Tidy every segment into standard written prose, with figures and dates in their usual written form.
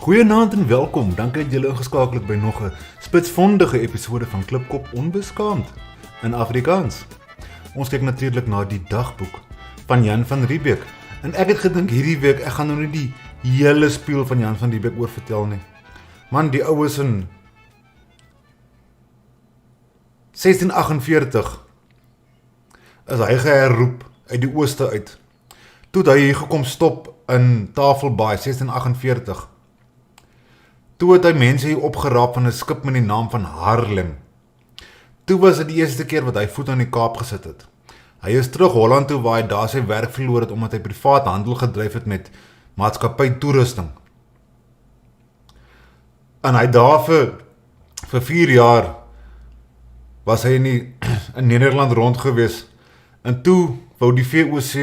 Goeienaand en welkom, dankie dat julle ingeskakel het by nog 'n spitsvondige episode van Klipkop onbeskaamd in Afrikaans. Ons kyk natuurlik na die Dagboek van Jan van Riebeeck. En ek het gedink hierdie week, ek gaan nou nie die hele speel van Jan van Riebeeck oor vertel nie. Man, die ou is in 1648 is hy geherroep uit die ooste uit. Toe het hy hier gekom stop in Tafelbaai, 1648. Toe het hy mense hier opgeraap van 'n skip met die naam van Harling. Toe was dit die eerste keer wat hy voet aan die Kaap gesit het. Hy is terug Holland toe waar hy daar sy werk verloor het omdat hy privaat handel gedryf het met maatskappy toerusting. En hy daar vir 4 jaar was hy in Nederland rond gewees. En toe wou die VOC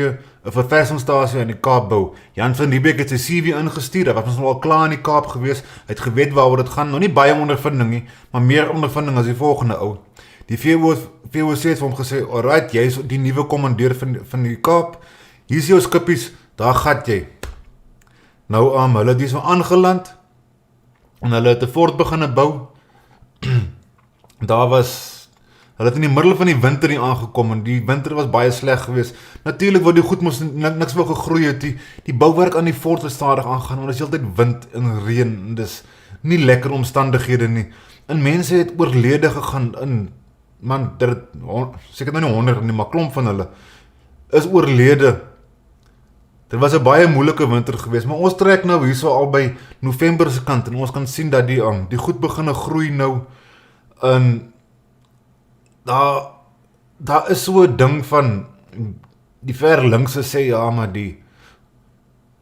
'n verversingsstasie in die Kaap bou. Jan van Riebeeck het sy CV ingestuur, hy was nog al klaar in die Kaap gewees, hy het geweet waaroor dit gaan, nog nie baie ondervinding nie, maar meer ondervinding as die volgende ou. Die VOC het vir hom gesê, alright, jy is die nuwe kommandeur van die Kaap, hier is jou skippies, daar gat jy. Nou, hulle het hier so aangeland, en hulle het 'n fort begin bou. Hulle het in die middel van die winter hier aangekom en die winter was baie sleg geweest. Natuurlik wou die goed mos niks wou gegroei het. Die bouwerk aan die fort het stadig aangaan, want dit is heeltyd wind en reën en dis nie lekker omstandighede nie. En mense het oorlede gegaan in, man, seker nou nie 100 nie, maar klomp van hulle is oorlede. Dit was 'n baie moeilike winter geweest, maar ons trek nou hierso al by November se kant en ons kan sien dat die goed begin groei nou in Daar is so 'n ding van die ver linkse sê ja, maar die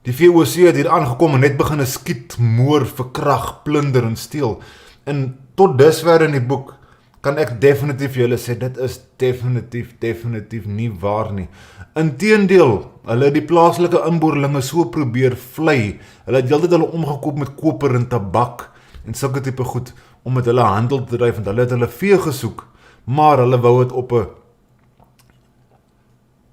VOC het hier aangekom en net begin skiet, moor, verkrag, plunder en steel. En tot dusver in die boek kan ek definitief vir julle sê, dit is definitief nie waar nie. Inteendeel, hulle het die plaaslike inboorlinge so probeer vlei. Hulle het heeltyd hulle omgekoop met koper en tabak en sulke tipe goed om met hulle handel te dryf, want hulle het hulle vee gesoek. Maar hulle wou het op 'n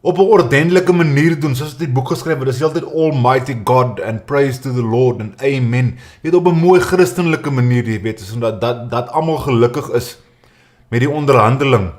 ordentlike manier doen, soos die boek geskryf het, dis heeltyd Almighty God and praise to the Lord and amen. Jy weet, op 'n mooi christelike manier, jy weet, sodat dat almal gelukkig is met die onderhandeling.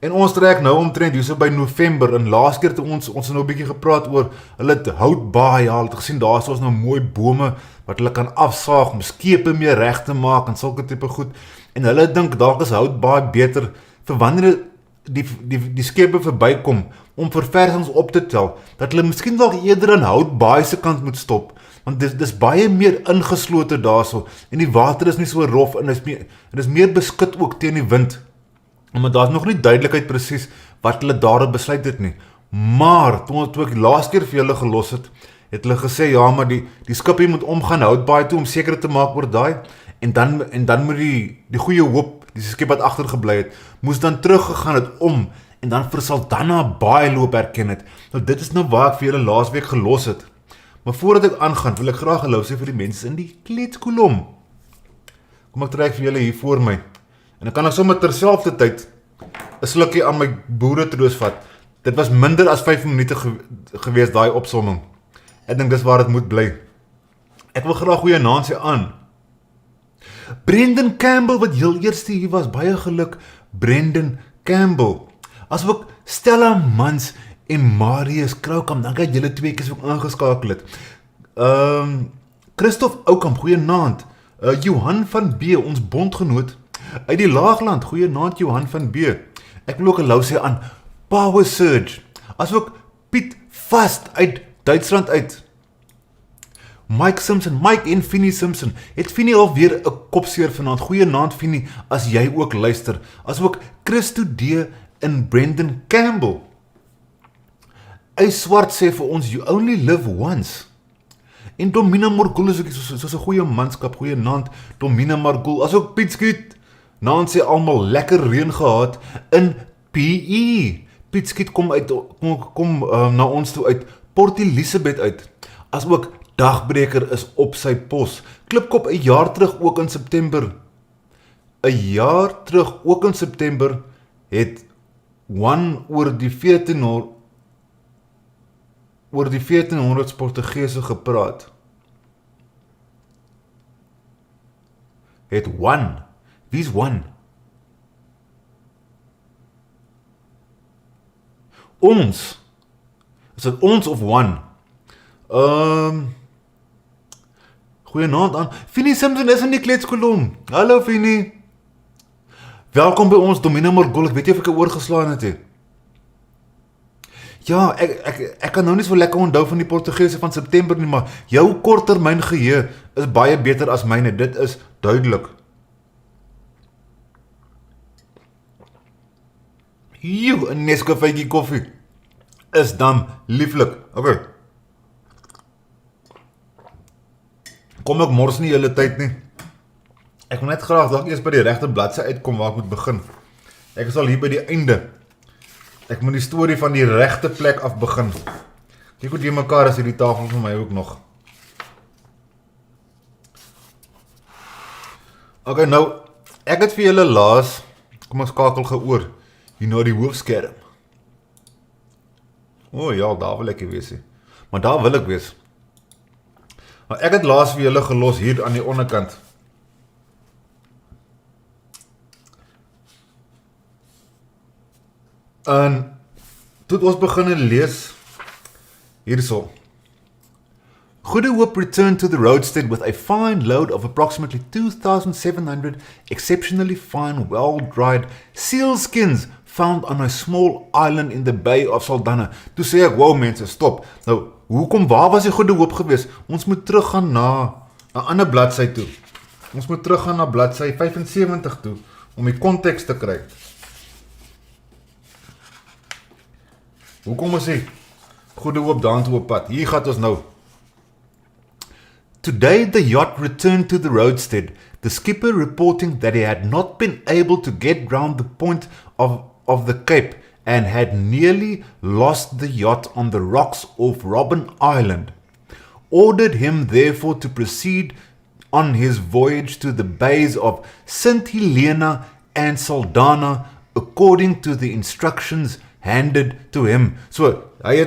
En ons trek nou omtrent hierso by November, en laas keer toe ons nou 'n bietjie gepraat oor, hulle het houtbaai, ja, hulle het gesien, daar is nou mooi bome, wat hulle kan afsaag, om skepe meer reg te maak, en sulke tipe goed. En hulle dink, dalk is houtbaai beter, vir wanneer die skepe verbykom, om verversings op te tel, dat hulle miskien dalk eerder aan houtbaai se kant moet stop, want dis baie meer ingeslote daarso, en die water is nie so rof, en is meer beskut ook teen die wind, maar daar is nog nie duidelikheid presies, wat hulle daarop besluit het nie. Maar, toe ek laas keer vir julle gelos het hulle gesê, ja, maar die skipie moet omgaan houtbaai toe, om seker te maak oor daai, en dan moet die goeie hoop, die skip wat agtergebly het, moes dan teruggegaan het om, en dan vir Saldanha baie loop herken het. Nou dit is nou waar ek vir julle laas week gelos het. Maar voordat ek aangaan, wil ek graag hallo sê vir die mense in die kleedkolom. Kom ek trek vir julle hier voor my, en dan kan ek sommer terselfdertyd 'n slukkie aan my boeretroos vat. Dit was minder as 5 minute gewees, daai opsomming. Ek dink dis waar dit moet bly. Ek wil graag goeienaand sê aan Brendan Campbell, wat heel eerste hier was, baie geluk, Brendan Campbell. As ook Stella Mans en Marius Kroukamp, dankie dat julle 2 keer ook aangeskakel het. Christoph Oukamp, goeienaand. Johan van B, ons bondgenoot uit die Laagland, goeienaand Johan van B. Ek wil ook 'n lou sê aan Power Surge, as ook Piet Vast uit Duitsland uit. Mike en Finnie Simpson, het Finnie alweer 'n kopseer vanaand, goeienaand Finnie, as jy ook luister, as ook Christo D en Brendan Campbell. Swart sê vir ons, you only live once. En Domina Morgul is ook soos 'n goeie manskap, goeienaand Domina Morgul, as ook Piet Skiet, naand sê almal lekker reën gehad in PE. Piet Skiet kom na ons toe uit, Port Elizabeth uit, as ook Dagbreker is op sy pos. Klipkop 'n jaar terug ook in September. 'n jaar terug ook in September het Juan oor die 1400s Portugese gepraat. Het Juan. Wie is Juan? Ons. Is dit ons of Juan? Goeienaand aan. Finnie Simpson is in die kletskolom. Hallo Finnie. Welkom by ons Domino Morgul. Ek weet nie of ek oorgeslaan het hier. Ja, ek kan nou nie so lekker onthou van die Portugese van September nie, maar jou korttermyn geheue is baie beter as myne. Dit is duidelik. Joe, 'n Nescafeetjie koffie is dan lieflik. Okay. Kom ek mors nie hele tyd nie. Ek wil net graag dalk eers by die regte bladsy uitkom waar ek moet begin. Ek is al hier by die einde. Ek moet die storie van die regte plek af begin. Kyk hoe die mekaar is hierdie tafel vir my ook nog. Okay, nou, ek het vir julle laas, kom ons skakel geoor, hier na die hoofskerm. Ja, daar wil ek wees. Maar daar wil ek wees. Maar ek het laas vir julle gelos hier aan die onderkant. En toe het ons begin lees hierso. Goede Hoop returned to the roadstead with a fine load of approximately 2,700 exceptionally fine, well-dried sealskins found on a small island in the Bay of Saldanha. Toe sê ek, wow mense, stop. Nou, waar was die Goede Hoop gewees? Ons moet teruggaan na 'n ander bladsy toe. Ons moet teruggaan na bladsy 75 toe, om die konteks te kry. Hoekom is die Goede Hoop daartoe op pad? Hier gaan ons nou. Today the yacht returned to the roadstead, the skipper reporting that he had not been able to get round the point of the Cape and had nearly lost the yacht on the rocks off Robben Island. Ordered him therefore to proceed on his voyage to the bays of St. Helena and Saldanha according to the instructions handed to him. So, hy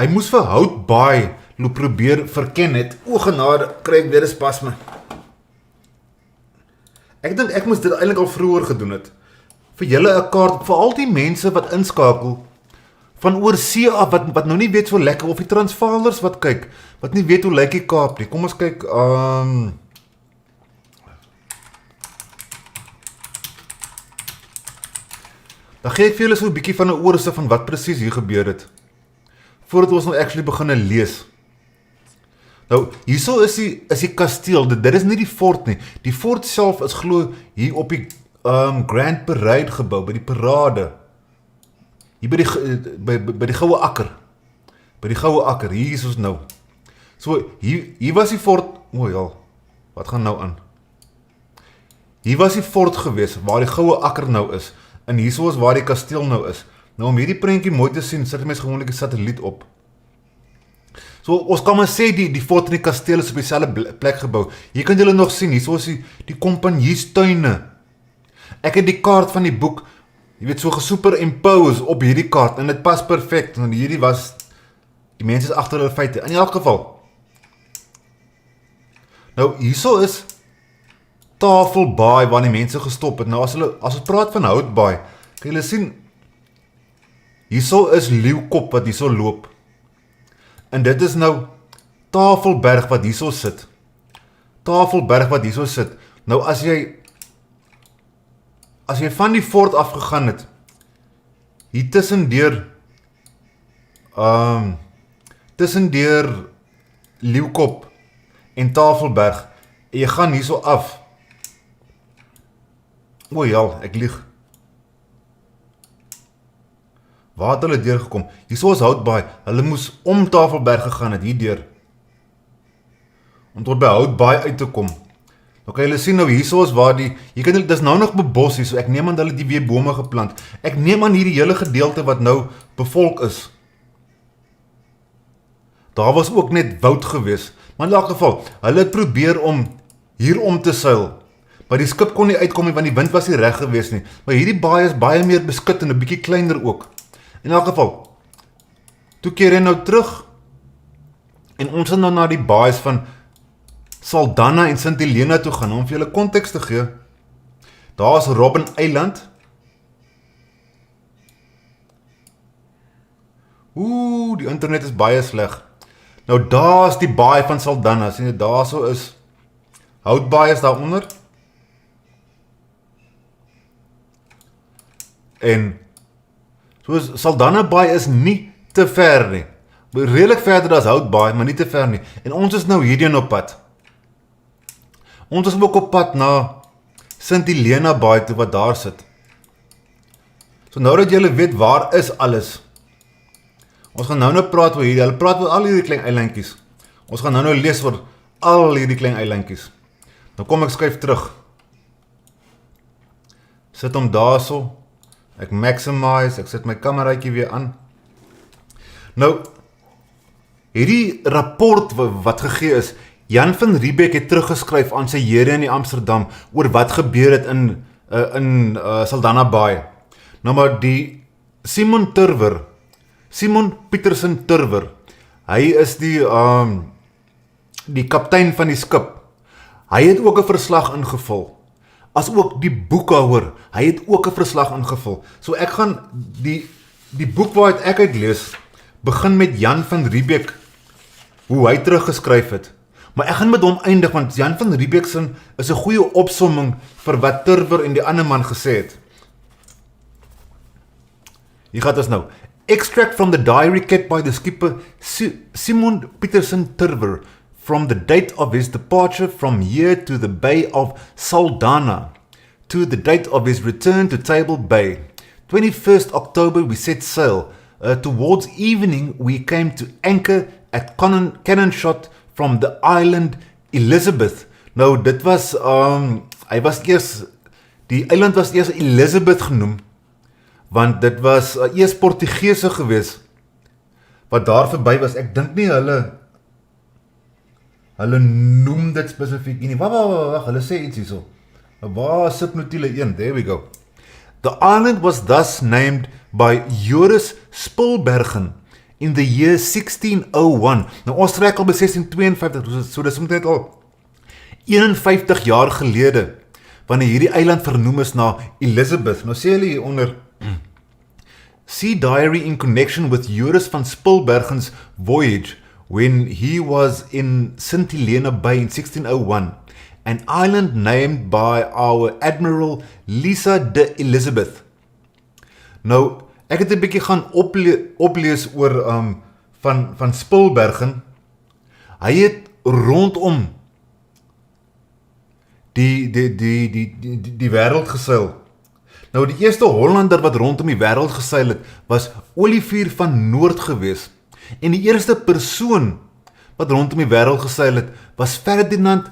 moes vir Houtbaai loop probeer verken het. O genade, kry ek weer 'n spasme. Ek dink ek moes dit eintlik al vroeër gedoen het. Vir julle 'n kaart, vir al die mense wat inskakel van oor see af, wat nou nie weet so lekker, of die Transvaalers wat kyk, wat nie weet hoe lyk die Kaap nie. Kom ons kyk, dan gee ek vir julle so 'n bietjie van 'n oorsig van wat presies hier gebeur het, voordat ons nou actually begin lees. Nou, hierso is die kasteel, dit is nie die fort nie. Die fort self is glo hier op die Grand Parade gebou, by die parade. Hier by die Goue Akker. By die Goue Akker, hier is ons nou. So, hier was die fort, wat gaan nou aan? Hier was die fort gewees, waar die Goue Akker nou is. En hierso is waar die kasteel nou is. Nou, om hierdie prentjie mooi te sien, sit die mens gewoonlik die satelliet op. So, ons kan maar sê, die fort en die kasteel is op dieselfde plek gebou. Hier kan julle nog sien, hierso is die kompanjiestuine. Ek het die kaart van die boek, jy weet, so gesuperimpose op hierdie kaart, en dit pas perfect, want hierdie was, die mense is agter hulle feite, in elk geval. Nou, hierso is Tafelbaai, waar die mense gestop het. Nou, as ons praat van Houtbaai, kan julle sien, hierso is Leeukop wat hierso loop. En dit is nou Tafelberg wat hierso sit. Tafelberg wat hierso sit. Nou, as jy van die fort afgegaan het, hier tussen Leeukop en Tafelberg, en jy gaan hierso af. Ek lieg. Waar het hulle deurgekom? Hierso is Houtbaai, hulle moes om Tafelberg gegaan het, hierdeur. Om tot by Houtbaai uit te kom. Ok, julle sien nou hierso is waar jy kan dis nou nog bebos hier, so ek neem aan hulle die weer bome geplant. Ek neem aan hierdie hele gedeelte wat nou bevolk is. Daar was ook net woud gewees. Maar in elk geval, hulle het probeer om hier om te seil. Maar die skip kon nie uitkom nie, want die wind was nie reg gewees nie. Maar hierdie baai is baie meer beskut en 'n bietjie kleiner ook. In elk geval, toe keer hy nou terug, en ons het nou na die baais van Saldanha en Sint Helena toe gaan, om vir julle konteks te gee. Daar is Robben Eiland. Die internet is baie sleg. Nou daar is die baai van Saldanha, sien jy, daar so is Houtbaai is daaronder. En soos Saldanha Baai is nie te ver nie. Redelik verder as Houtbaai, maar nie te ver nie. En ons is nou hierdie op pad. Ons is ook op pad na Sint Helena Baai toe wat daar sit. So nou dat julle weet waar is alles. Ons gaan nou praat oor hierdie, hulle praat oor al hierdie klein eilandjies. Ons gaan nou lees oor al hierdie klein eilandjies. Nou kom ek skuif terug. Sit hom daarso. Ek maximize, ek sit my kameraatjie weer aan. Nou, hierdie rapport wat gegee is, Jan van Riebeeck het teruggeskryf aan sy here in die Amsterdam oor wat gebeur het in Saldanha Baai. Nou maar die Simon Petersen Turwer, hy is die kaptein van die skip. Hy het ook 'n verslag ingevul. As ook die boekhouer, hy het ook 'n verslag ingevul. So ek gaan die boek waaruit ek uitlees, begin met Jan van Riebeeck, hoe hy teruggeskryf het. Maar ek gaan met hom eindig, want Jan van Riebeeck is 'n goeie opsomming vir wat Turwer en die ander man gesê het. Hier gaat ons nou. Extract from the diary kept by the skipper Simon Petersen Turwer from the date of his departure from here to the Bay of Saldanha to the date of his return to Table Bay. 21st October we set sail. Towards evening we came to anchor at cannon shot from the island Elizabeth. Nou dit was, die eiland was eers Elizabeth genoem, want dit was eers Portugese gewees, wat daar verby was. Ek dink nie hulle noem dit spesifiek nie. Wag, hulle sê iets hierso. Waar sit notiele 1? There we go. The island was thus named by Joris Spilbergen in the year 1601. Nou ons trek al by 1652, so dis omtrent al 51 jaar gelede, wanneer hierdie eiland vernoem is na Elizabeth. Nou sê hulle hieronder, see diary in connection with Joris van Spilbergen's voyage when he was in St. Helena Bay in 1601, an island named by our Admiral Lisa de Elizabeth. Nou, ek het 'n bietjie gaan oplees oor van Spilbergen. Hy het rondom die wêreld geseil. Nou die eerste Hollander wat rondom die wêreld geseil het, was Olivier van Noord gewees. En die eerste persoon wat rondom die wêreld geseil het, was Ferdinand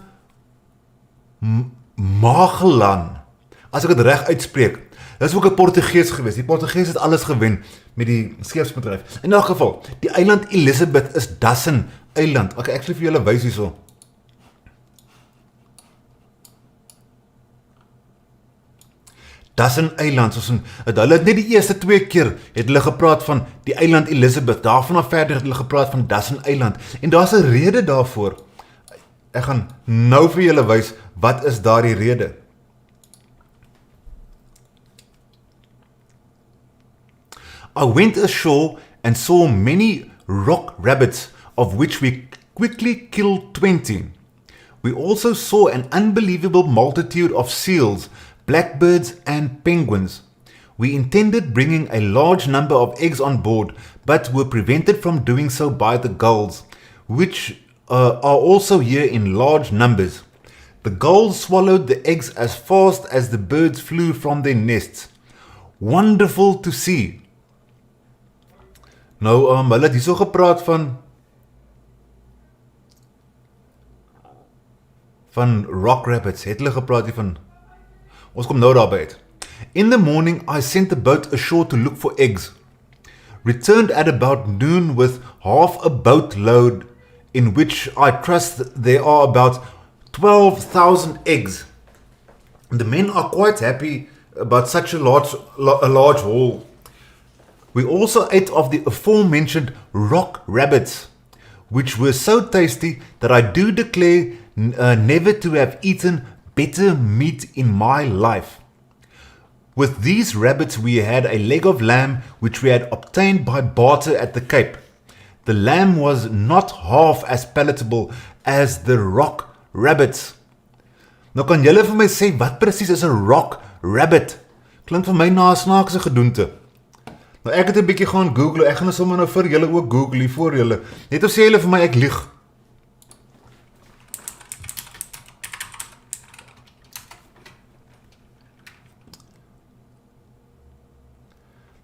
Magellan. As ek dit reg uitspreek. Dit is ook 'n Portugees gewees. Die Portugees het alles gewen met die skeepsbedryf. In elk geval, die eiland Elizabeth is Dassen eiland. Ek sal vir julle wys hierso. Dassen eiland, soos hulle het net die eerste 2 keer het hulle gepraat van die eiland Elizabeth. Daarvan af verder het hulle gepraat van Dassen eiland. En daar's 'n rede daarvoor. Ek gaan nou vir julle wys wat is daardie rede. I went ashore and saw many rock rabbits, of which we quickly killed 20. We also saw an unbelievable multitude of seals, blackbirds and penguins. We intended bringing a large number of eggs on board, but were prevented from doing so by the gulls, which are also here in large numbers. The gulls swallowed the eggs as fast as the birds flew from their nests. Wonderful to see. Nou, hulle het hierso gepraat van rock rabbits, het hulle gepraat hier van, ons kom nou daarby uit. In the morning, I sent the boat ashore to look for eggs. Returned at about noon with half a boatload, in which I trust there are about 12,000 eggs. The men are quite happy about such a large haul. We also ate of the aforementioned rock rabbits, which were so tasty that I do declare never to have eaten better meat in my life. With these rabbits we had a leg of lamb which we had obtained by barter at the Cape. The lamb was not half as palatable as the rock rabbits. Nou kan julle vir my sê, wat presies is 'n rock rabbit? Klink vir my na 'n snaakse gedoente. Nou ek het 'n bietjie gaan Google, ek gaan sommer nou vir julle ook Google hier voor julle. Net of sê julle vir my ek lieg.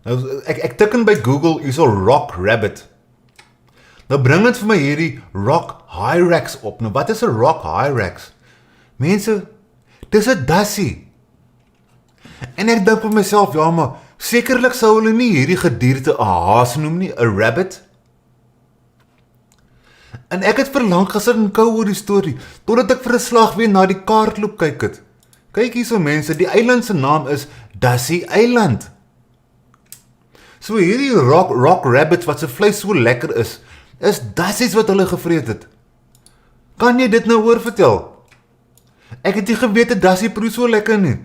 Nou ek tik in by Google hierso rock rabbit. Nou bring dit vir my hierdie rock hyrax op. Nou wat is 'n rock hyrax? Mense, dis 'n dassie. En ek dink vir myself, ja maar, sekerlik sou hulle nie hierdie gedierte 'n haas noem nie, 'n rabbit. En ek het verlang gesit en kou oor die storie, totdat ek vir 'n slag weer na die kaartloop kyk het. Kyk hierso mense, die eiland se naam is Dassie Eiland. So hierdie rock rabbit wat se vleis so lekker is dassies wat hulle gevreet het. Kan jy dit nou oorvertel? Ek het nie geweet 'n dassie proe so lekker nie.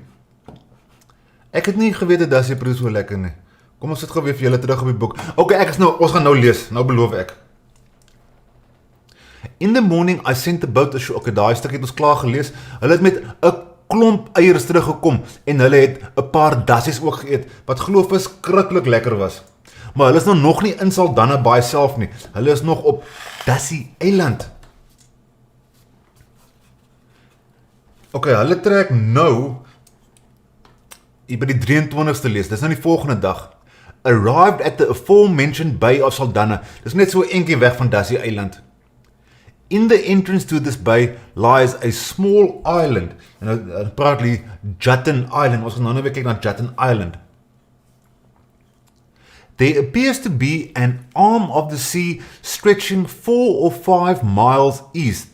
Kom ons sit gou weer vir julle terug op die boek. Okay, ons gaan nou lees, nou beloof ek. In the morning I sent the boat ashore. Okay, daai stuk het ons klaar gelees. Hulle het met 'n klomp eiers teruggekom en hulle het 'n paar dassies ook geëet wat glo verskriklik lekker was. Maar hulle is nou nog nie in Saldanha Bay self nie. Hulle is nog op Dassie Eiland. Okay, hulle trek nou hier by die 23ste lees. Dis nou die volgende dag. Arrived at the aforementioned Bay of Saldanha. Dis net so eentjie weg van Dassie Eiland. In the entrance to this bay lies a small island. En praat hulle Jutten Island. Ons gaan nou weer kyk na Jutten Island. There appears to be an arm of the sea stretching 4 or 5 miles east.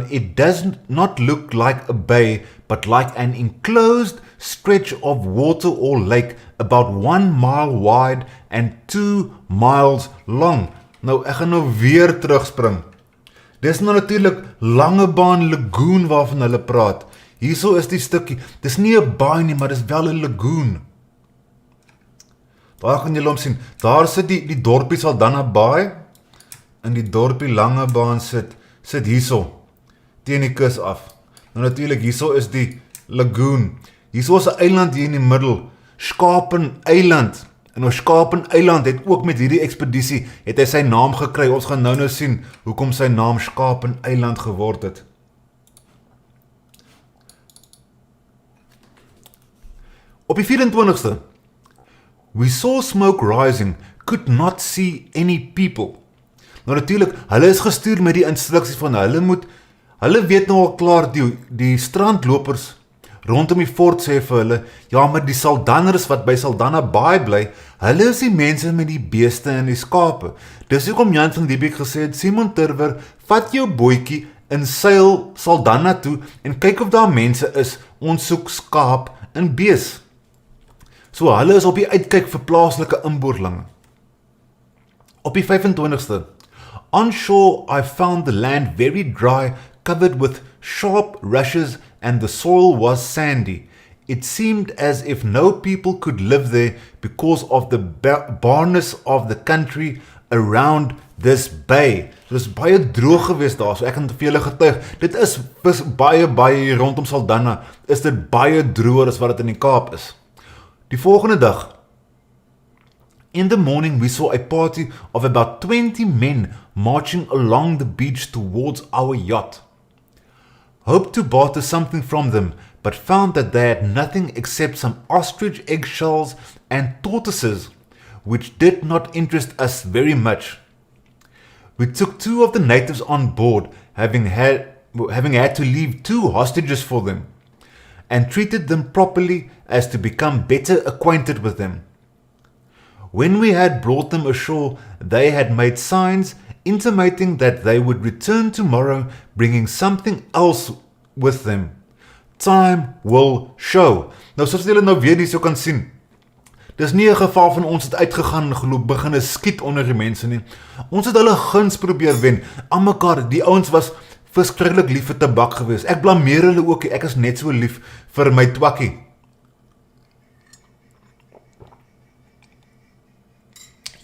It does not look like a bay, but like an enclosed stretch of water or lake about 1 mile wide and 2 miles long. Nou, ek gaan nou weer terugspring. Dis nou natuurlik Langebaan Lagoon waarvan hulle praat. Hierso is die stukkie. Dis nie 'n baai nie, maar dis wel 'n lagoon. Daar gaan julle hom sien. Daar sit die dorpie Saldanha Bay en die dorpie Langebaan sit hierso teen die kus af. Nou natuurlik hierso is die lagoon. Hierso is 'n eiland hier in die middel, Skapen Eiland. En ons Skapen Eiland het ook met hierdie ekspedisie het hy sy naam gekry. Ons gaan nou sien hoekom sy naam Skapen Eiland geword het. Op die 24ste. We saw smoke rising, could not see any people. Nou natuurlik, hulle is gestuur met die instruksie van hulle weet nou al klaar die strandlopers rondom die fort sê vir hulle, ja maar die Saldanners wat by Saldanha Bay bly, hulle is die mense met die beeste en die skape. Dis hoekom Jan van Riebeeck gesê het, Simon Terwyl, vat jou bootjie en seil Saldanha toe en kyk of daar mense is, ons soek skaap en bees. So hulle is op die uitkyk vir plaaslike inboorlinge. Op die 25ste. On shore I found the land very dry, covered with sharp rushes and the soil was sandy. It seemed as if no people could live there because of the barrenness of the country around this bay. So dit is baie droog geweest daar, so ek kan vir julle getuig. Dit is baie rondom Saldanha, is dit baie droër as wat dit in die Kaap is. Die volgende dag. In the morning we saw a party of about 20 men marching along the beach towards our yacht. Hoped to barter something from them, but found that they had nothing except some ostrich eggshells and tortoises, which did not interest us very much. We took 2 of the natives on board, having having had to leave 2 hostages for them, and treated them properly as to become better acquainted with them. When we had brought them ashore, they had made signs intimating that they would return tomorrow, bringing something else with them. Time will show. Nou, soos julle nou weer hierso kan sien, dis nie 'n geval van ons het uitgegaan en geloop begin skiet onder die mense nie. Ons het hulle guns probeer wen aan mekaar. Die ouens was verskriklik lief vir tabak gewees. Ek blameer hulle ook, ek is net so lief vir my twakkie.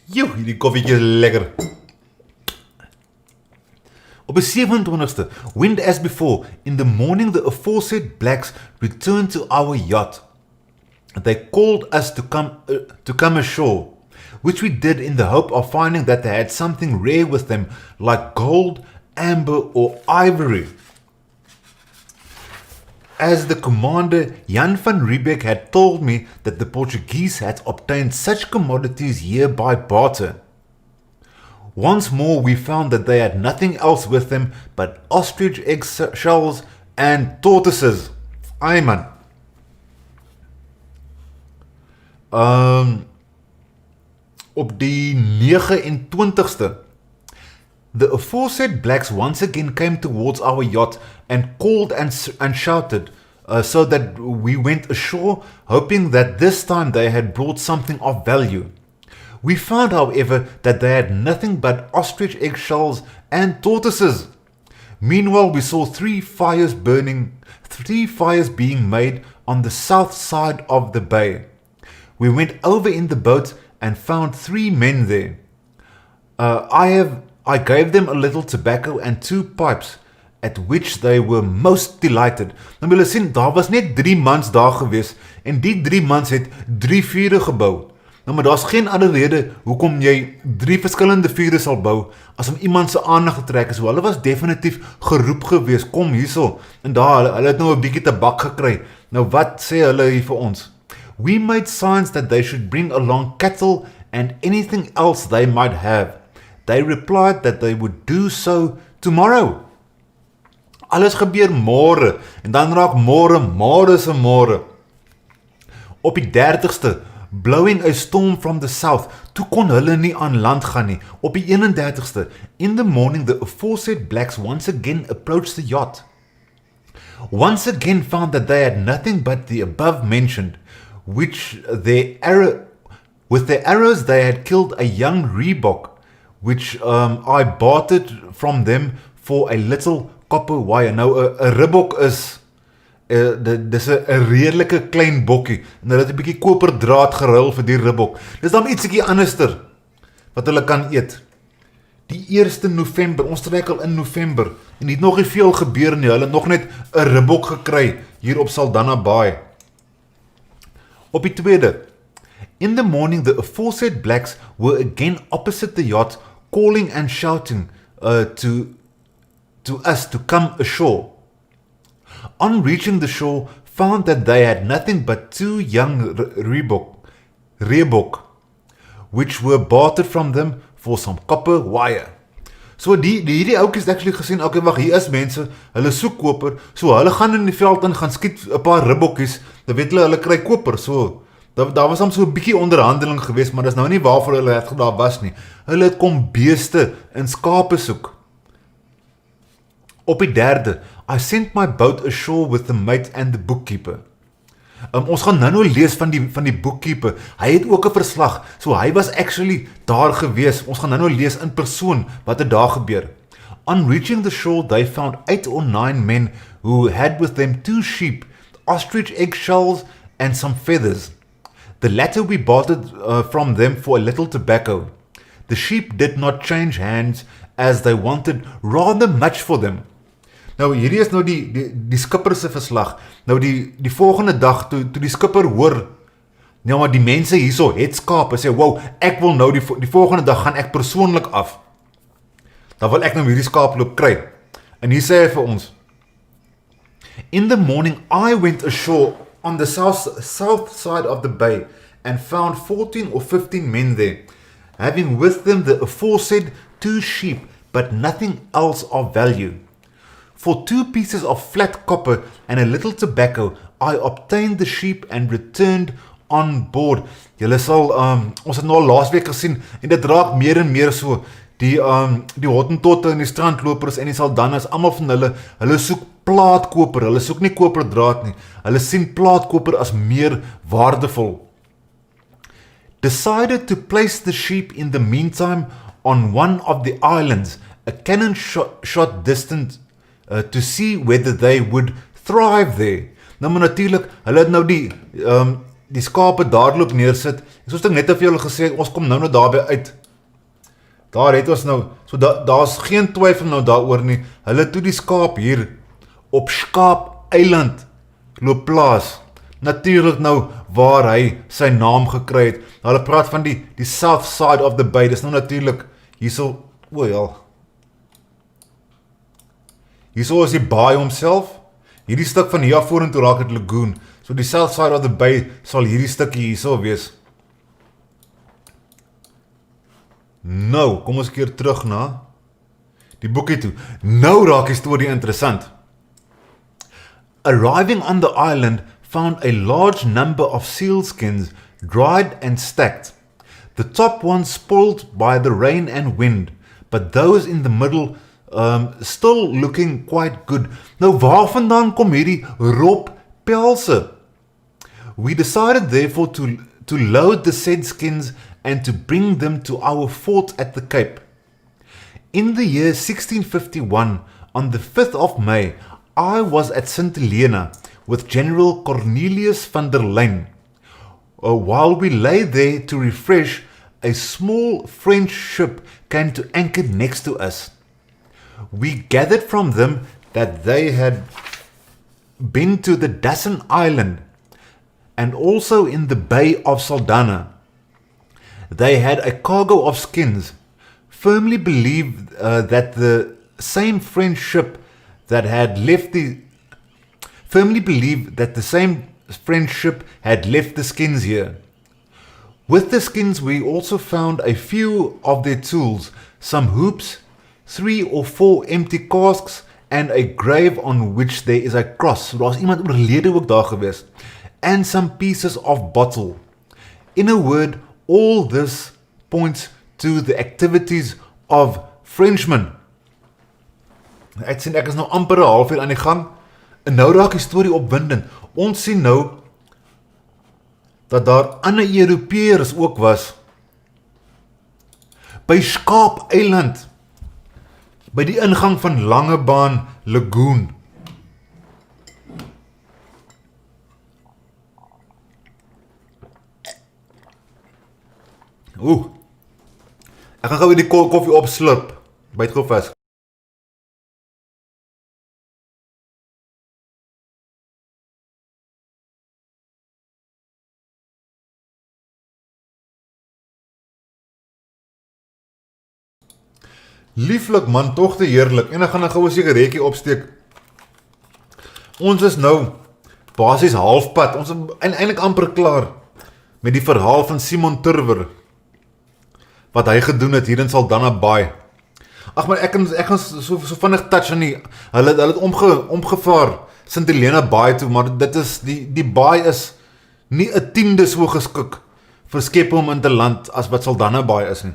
Joe, hierdie koffietjie is lekker. Op die 27ste, wind as before, in the morning the aforesaid blacks returned to our yacht. They called us to come ashore, which we did in the hope of finding that they had something rare with them, like gold, amber, or ivory. As the commander Jan van Riebeeck had told me that the Portuguese had obtained such commodities here by barter. Once more we found that they had nothing else with them but ostrich egg shells and tortoises. Aye man. Op die 29ste, the aforesaid blacks once again came towards our yacht and called and shouted, so that we went ashore, hoping that this time they had brought something of value. We found, however, that they had nothing but ostrich egg shells and tortoises. Meanwhile, we saw 3 fires being made on the south side of the bay. We went over in the boat and found 3 men there. I gave them a little tobacco and 2 pipes, at which they were most delighted. Nou wil jy sien, daar was net 3 mans daar gewees, en die 3 mans het 3 vure gebou. Nou maar daar's geen ander rede hoekom jy 3 verskillende vure sal bou, as om iemand se aandag te trek. So hulle was definitief geroep gewees, kom hierso, en daar, hulle het nou 'n bietjie tabak gekry. Nou wat sê hulle hier vir ons? We made signs that they should bring along cattle and anything else they might have. They replied that they would do so tomorrow. Alles gebeur môre, en dan raak môre se môre. Op die 30ste, blowing a storm from the south, toe kon hulle nie aan land gaan nie. Op die 31ste, in the morning the aforesaid blacks once again approached the yacht. Once again found that they had nothing but the above mentioned, with their arrows they had killed a young Riebeeck, which I bartered from them for a little copper wire. Nou, 'n Riebeeck is, dis 'n redelike klein bokkie, en hulle het 'n bietjie koperdraad geruil vir die Riebeeck. Dis dan ietsiekie anderster, wat hulle kan eet. Die 1 November, ons trek al in November, en het nog nie veel gebeur nie, hulle het nog net 'n Riebeeck gekry, hier op Saldanha Bay. Op die 2de, in the morning the aforesaid blacks were again opposite the yacht, calling and shouting to us to come ashore. On reaching the shore, found that they had nothing but 2 young Riebeeck, which were bartered from them for some copper wire. So hierdie oukies het actually gesien, okay, wag, hier is mense, hulle soek koper, so hulle gaan in die veld en gaan skiet 'n paar Riebeeckies, dan weet hulle kry koper, so daar was dan so 'n bietjie onderhandeling geweest, maar dis nou nie waarvoor hulle het daar was nie. Hulle het kom beeste en skape soek. Op die 3de, I sent my boat ashore with the mate and the bookkeeper. Ons gaan nou lees van die bookkeeper. Hy het ook 'n verslag, so hy was actually daar gewees. Ons gaan nou lees in persoon wat het daar gebeur. On reaching the shore, they found 8 or 9 men who had with them 2 sheep, ostrich egg shells, and some feathers. The latter we bartered from them for a little tobacco. The sheep did not change hands, as they wanted rather much for them. Nou, hierdie is nou die skipper se verslag. Nou, die volgende dag, toe die skipper hoor, nou maar die mense hierso het skape, sê, wow, ek wil nou, die volgende dag gaan ek persoonlik af. Dan wil ek nou hierdie skaap loop kry. En hier sê hy vir ons, in the morning I went ashore on the south side of the bay and found 14 or 15 men there, having with them the aforesaid 2 sheep, but nothing else of value. For 2 pieces of flat copper and a little tobacco, I obtained the sheep and returned on board. Julle sal, ons het nou al laasweek gesien, en dit raak meer en meer so, die hottentotte en die strandlopers en die saldannes, almal van hulle soek plaatkoper, hulle soek nie koperdraad nie, hulle sien plaatkoper as meer waardevol. Decided to place the sheep in the meantime on one of the islands, a cannon shot distant, to see whether they would thrive there. Nou maar natuurlik, hulle het nou die skape dadelik neersit, en soos ek net vir julle gesê, ons kom nou daarby uit. Daar het ons nou, so daar's geen twyfel nou daaroor nie, hulle toe die skaap hier op Skaap Eiland loop plaas. Natuurlik nou waar hy sy naam gekry het. Hulle praat van die south side of the bay, dis nou natuurlik hierso, hierso is die baai homself, hierdie stuk van hier vorentoe raak het lagoon, so die south side of the bay sal hierdie stukkie hierso wees. Nou, kom ons keer terug na die boekie toe. Nou raak die storie interessant. Arriving on the island, found a large number of sealskins dried and stacked. The top ones spoiled by the rain and wind, but those in the middle still looking quite good. Nou waar vandaan kom hierdie rop pelse? We decided therefore to load the said skins and to bring them to our fort at the Cape. In the year 1651, on the 5th of May, I was at St. Helena with General Cornelius van der Lijn. While we lay there to refresh, a small French ship came to anchor next to us. We gathered from them that they had been to the Dassen Island and also in the Bay of Saldanha. They had a cargo of skins, firmly believed that the same French ship that had left the skins here. With the skins we also found a few of their tools, some hoops, 3 or 4 empty casks and a grave on which there is a cross. So daar's iemand oorlede ook daar gewees. And some pieces of bottle. In a word, all this points to the activities of Frenchmen. Ek sien ek is nou amper 'n halfuur aan die gang en nou raak die storie opwindend. Ons sien nou dat daar ander Europeërs ook was by Skaap Eiland, by die ingang van Langebaan Lagoon. Ek gaan gou weer die koffie opslurp. Byt gou vas. Lieflik man, tog te heerlik. En ek gaan nou gou 'n sigaretjie opsteek. Ons is nou basies halfpad. Ons is eintlik amper klaar met die verhaal van Simon Turver wat hy gedoen het hier in Saldanha Bay. Ag maar ek gaan so vinnig touch aan hulle het omgevaar St. Helena Bay toe, maar dit is die baai is nie 'n 10de so geskik vir skepe om in te land as wat Saldanha Bay is nie.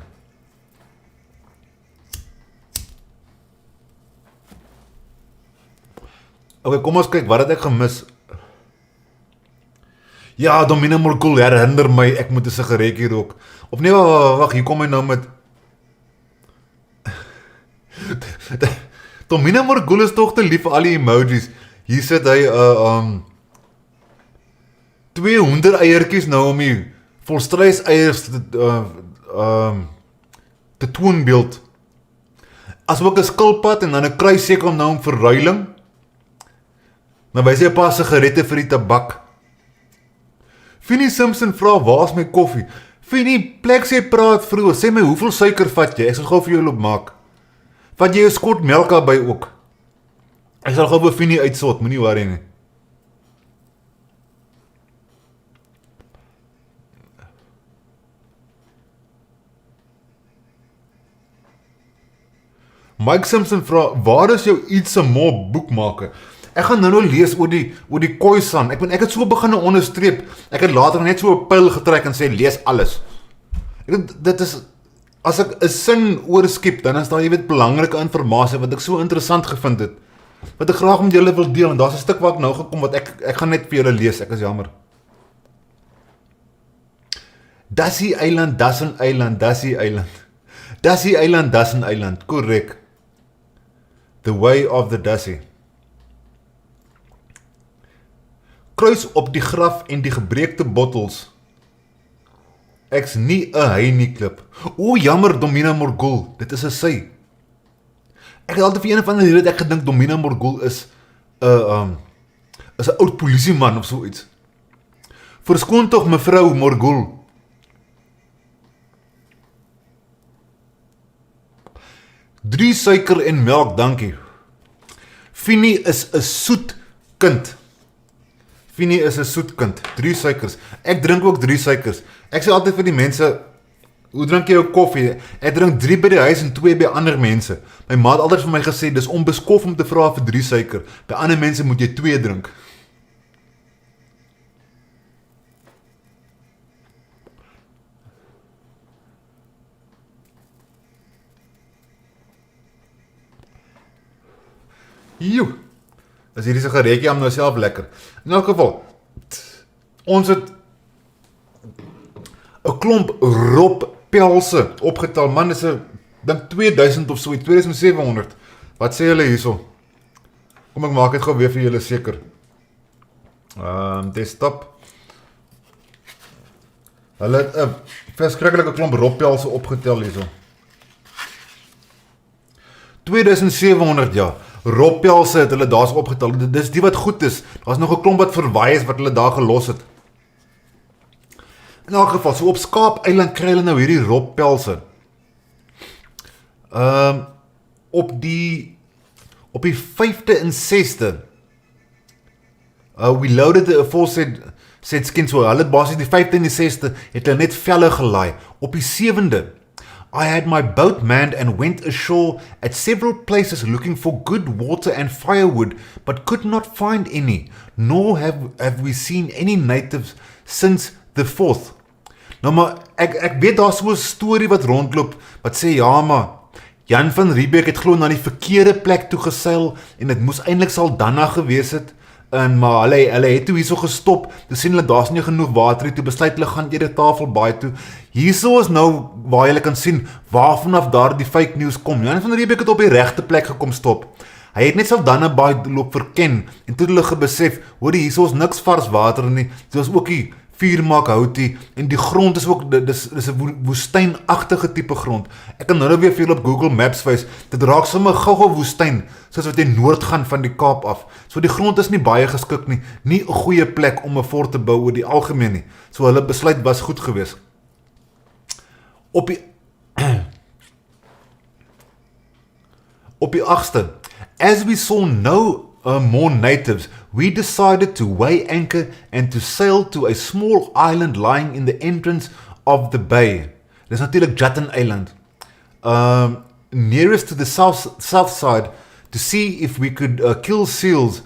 Okay, kom ons kyk, wat het ek gemis? Ja, Domine Morgul herinner my, ek moet 'n sigaretjie rook. Of nee, wag, hier kom hy nou met Domine Morgul is tog te lief vir al die emojis. Hier sit hy 200 eiertjies nou om die volstruis eiers te toonbeeld. As ook 'n skilpad en dan 'n kruissekel nou om verruiling. Nou wys hy 'n paar sigarette vir die tabak. Finnie Simpson vra, waar's my koffie? Finnie, plek sy praat vroeg, sê my hoeveel suiker vat jy? Ek sal gou vir jou loop maak. Vat jy 'n skot melk daarby ook? Ek sal gou vir Finnie uitsort, moenie worry nie. Mike Simpson vra, waar is jou iets 'n mob boekmaker? Ek gaan nou lees oor die Khoi san. Ek het so begin onderstreep. Ek het later net so 'n pyl getrek en sê lees alles. Dit is as ek 'n sin oorskiep, dan is daar belangrike inligting wat ek so interessant gevind het. Wat ek graag met julle wil deel en daar's 'n stuk waar ek nou gekom wat ek gaan net vir julle lees. Ek is jammer. Dassie eiland, das 'n eiland, dassie eiland. Dassie eiland, das 'n eiland. Korrek. The way of the Dassie. Kruis op die graf en die gebreekte bottels. Ek's nie 'n hy nie klip. O, jammer, Domina Morgul, dit is 'n sy. Ek het altyd vir een van die rede ek gedink Domina Morgul is 'n oud polisieman of so iets. Verskoon tog mevrou Morgul. Drie suiker en melk, dankie. Fini is 'n soet kind. Fini is 'n soet kind. 3 suikers. Ek drink ook 3 suikers. Ek sê altyd vir die mense, hoe drink jy jou koffie? Ek drink 3 by die huis en 2 by ander mense. My ma het altyd vir my gesê, dis onbeskof om te vra vir 3 suiker. By ander mense moet jy 2 drink. Joe, is hierdie sigaretjie aan nou self lekker. In elk geval, ons het 'n klomp roppelse opgetel. Man, is 'n dink 2000 of so, 2700. Wat sê julle hierso? Kom ek maak dit gou weer vir julle seker. Desktop. Hulle het 'n verskriklike klomp roppelse opgetel hierso. 2700 ja. Roppelse het hulle daar's opgetel. Dis die wat goed is. Daar's nog 'n klomp wat verwaai is wat hulle daar gelos het. In elk geval, so op Skaap eiland kry hulle nou hierdie roppelse. Op die 5de en 6de. We loaded a full set skins. So hulle basies die 5de en die 6de het hulle net velle gelaai. Op die 7de I had my boat manned and went ashore at several places looking for good water and firewood, but could not find any, nor have we seen any natives since the 4th. Nou maar, ek weet daar so 'n storie wat rondloop, wat sê, ja maar, Jan van Riebeeck het glo na die verkeerde plek toe geseil, en het moes eintlik Saldanha gewees het, maar hulle het toe hierso gestop, toe sien hulle daar's nie genoeg water nie, toe besluit hulle gaan eerder Tafelbaai toe. Hierso is nou waar jy kan sien waar vanaf daar die fake news kom. Jan van Riebeeck het op die regte plek gekom stop. Hy het net Saldanha Baai loop verken en toe hulle besef, hoor hierso is niks vars water nie. Dit was ook die vuur maak houtie en die grond is ook dis 'n woestynagtige tipe grond. Ek kan nou weer vir julle op Google Maps wys. Dit raak sommer gou-gou woestyn soos wat jy noord gaan van die Kaap af. So die grond is nie baie geskik nie. Nie 'n goeie plek om 'n fort te bou oor die algemeen nie. So hulle besluit was goed geweest. Op die 8ste, as we saw no more natives, we decided to weigh anchor and to sail to a small island lying in the entrance of the bay. Dis natuurlik Jatten Island. Nearest to the south side to see if we could kill seals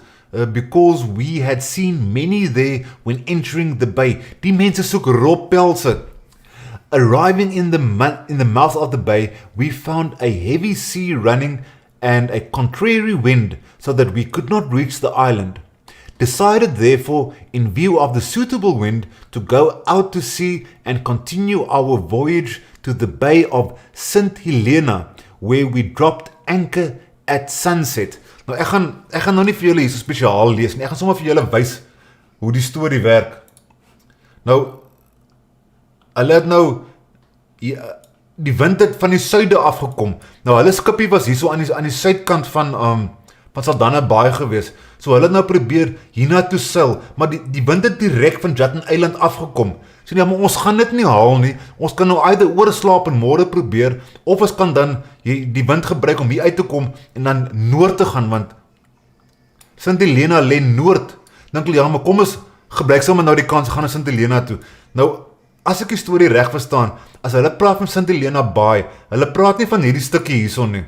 because we had seen many there when entering the bay. Die mense soek roppelse. Arriving in the mouth of the bay, we found a heavy sea running and a contrary wind, so that we could not reach the island. Decided therefore, in view of the suitable wind, to go out to sea and continue our voyage to the Bay of St. Helena, where we dropped anchor at sunset. Nou ek gaan nou nie vir julle hier so spesiaal lees nie. Ek gaan sommer vir julle wys hoe die storie werk. Nou hulle het nou die wind het van die suide afgekom. Nou hulle skipie was hierso aan die suidkant van Saldanha Baai gewees. So hulle het nou probeer hiernatoe seil, maar die wind het direk van Jatten Island afgekom. So nee, maar ons gaan dit nie haal nie. Ons kan nou either oorslaap en môre probeer, of ons kan dan die wind gebruik om hier uit te kom en dan noord te gaan, want St. Helena lê noord. Dink hulle, ja, maar kom ons gebruik sommer nou die kans, gaan na St. Helena toe. Nou, as ek die storie reg verstaan, as hulle praat van St. Helena Baai, hulle praat nie van hierdie stukkie hierson nie.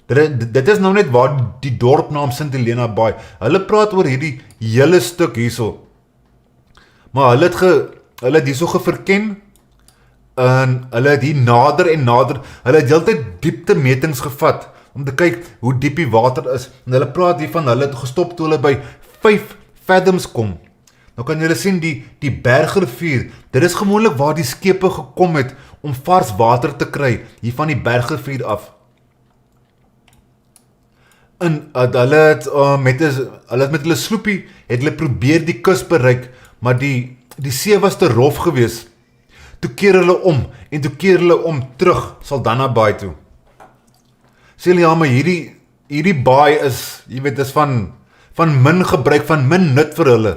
Dit is nou net waar die dorpnaam Sint Helena Baai. Hulle praat oor hierdie hele stuk hierso. Maar hulle het hierso geverken, en hulle het hier nader en nader, hulle het heeltyd dieptemetings gevat, om te kyk hoe diep die water is, en hulle praat hiervan, hulle het gestop toe hulle by 5 fathoms kom. Nou kan julle sien, die bergrivier, dit is gewoonlik waar die skepe gekom het, om vars water te kry, hier van die bergrivier af. En hulle het met hulle sloepie, het hulle probeer die kus bereik, maar die see was te rof gewees. Toe keer hulle om, en toe keer hulle om terug, Saldanha Baai toe. Sê hulle, ja, maar hierdie baai is, jy weet, is van min gebruik, van min nut vir hulle.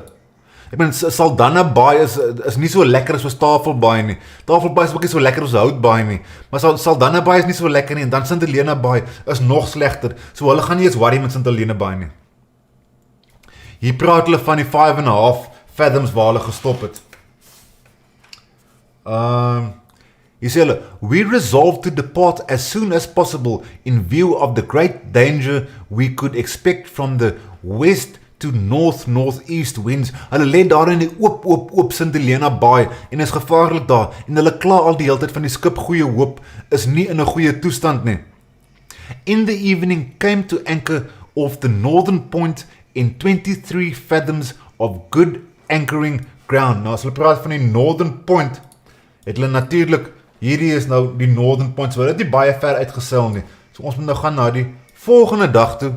Ek bedoel, Saldanha Baai is nie so lekker as Tafelbaai nie. Tafelbaai is ook nie so lekker as Houtbaai nie. Maar Saldanha Baai is nie so lekker nie, en dan Sint Helena Baai is nog slegter. So hulle gaan nie eens worry met Sint Helena Baai nie. Hier praat hulle van die 5.5 fathoms waar hulle gestop het. Hier sê hulle, we resolved to depart as soon as possible in view of the great danger we could expect from the west to north-northeast winds. Hulle lê daar in die oop Sint Helena Baai en is gevaarlik daar, en hulle kla al die hele tyd van die skip Goeie Hoop is nie in 'n goeie toestand nie. In the evening came to anchor off the northern point in 23 fathoms of good anchoring ground. Nou as hulle praat van die northern point, het hulle natuurlik, hierdie is nou die northern point, so hulle het nie baie ver uitgeseil nie. So ons moet nou gaan na die volgende dag toe.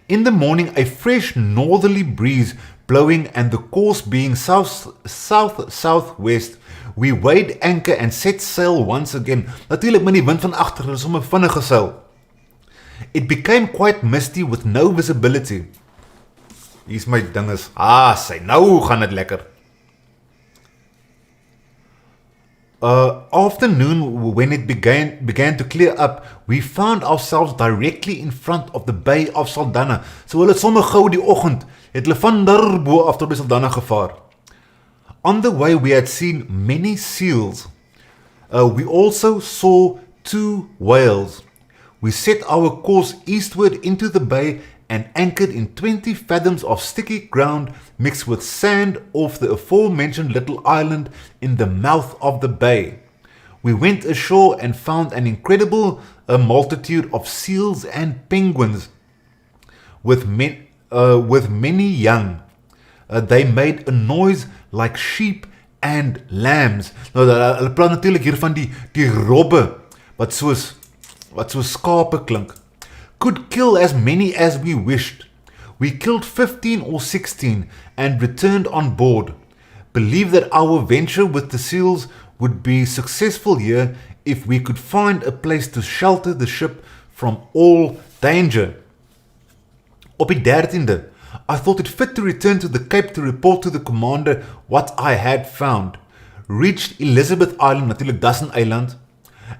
In the morning, a fresh northerly breeze blowing and the course being south-southwest, we weighed anchor and set sail once again. Natuurlik met die wind van agter, hulle is sommer vinnig geseil. It became quite misty with no visibility. Hier is my dinges. Sy, nou gaan dit lekker. Afternoon, when it began to clear up, we found ourselves directly in front of the Bay of Saldanha. So hulle het sommer gou die oggend, het hulle van daar bo af tot by Saldanha gevaar. On the way we had seen many seals. We also saw 2 whales. We set our course eastward into the bay and anchored in 20 fathoms of sticky ground mixed with sand off the aforementioned little island in the mouth of the bay. We went ashore and found an incredible multitude of seals and penguins with many young. They made a noise like sheep and lambs. Nou, hulle praat natuurlik hier van die robbe, wat soos skape klink. Could kill as many as we wished. We killed 15 or 16 and returned on board. Believe that our venture with the seals would be successful here if we could find a place to shelter the ship from all danger. Op die 13de, I thought it fit to return to the Cape to report to the commander what I had found. Reached Elizabeth Island, natuurlik das 'n eiland,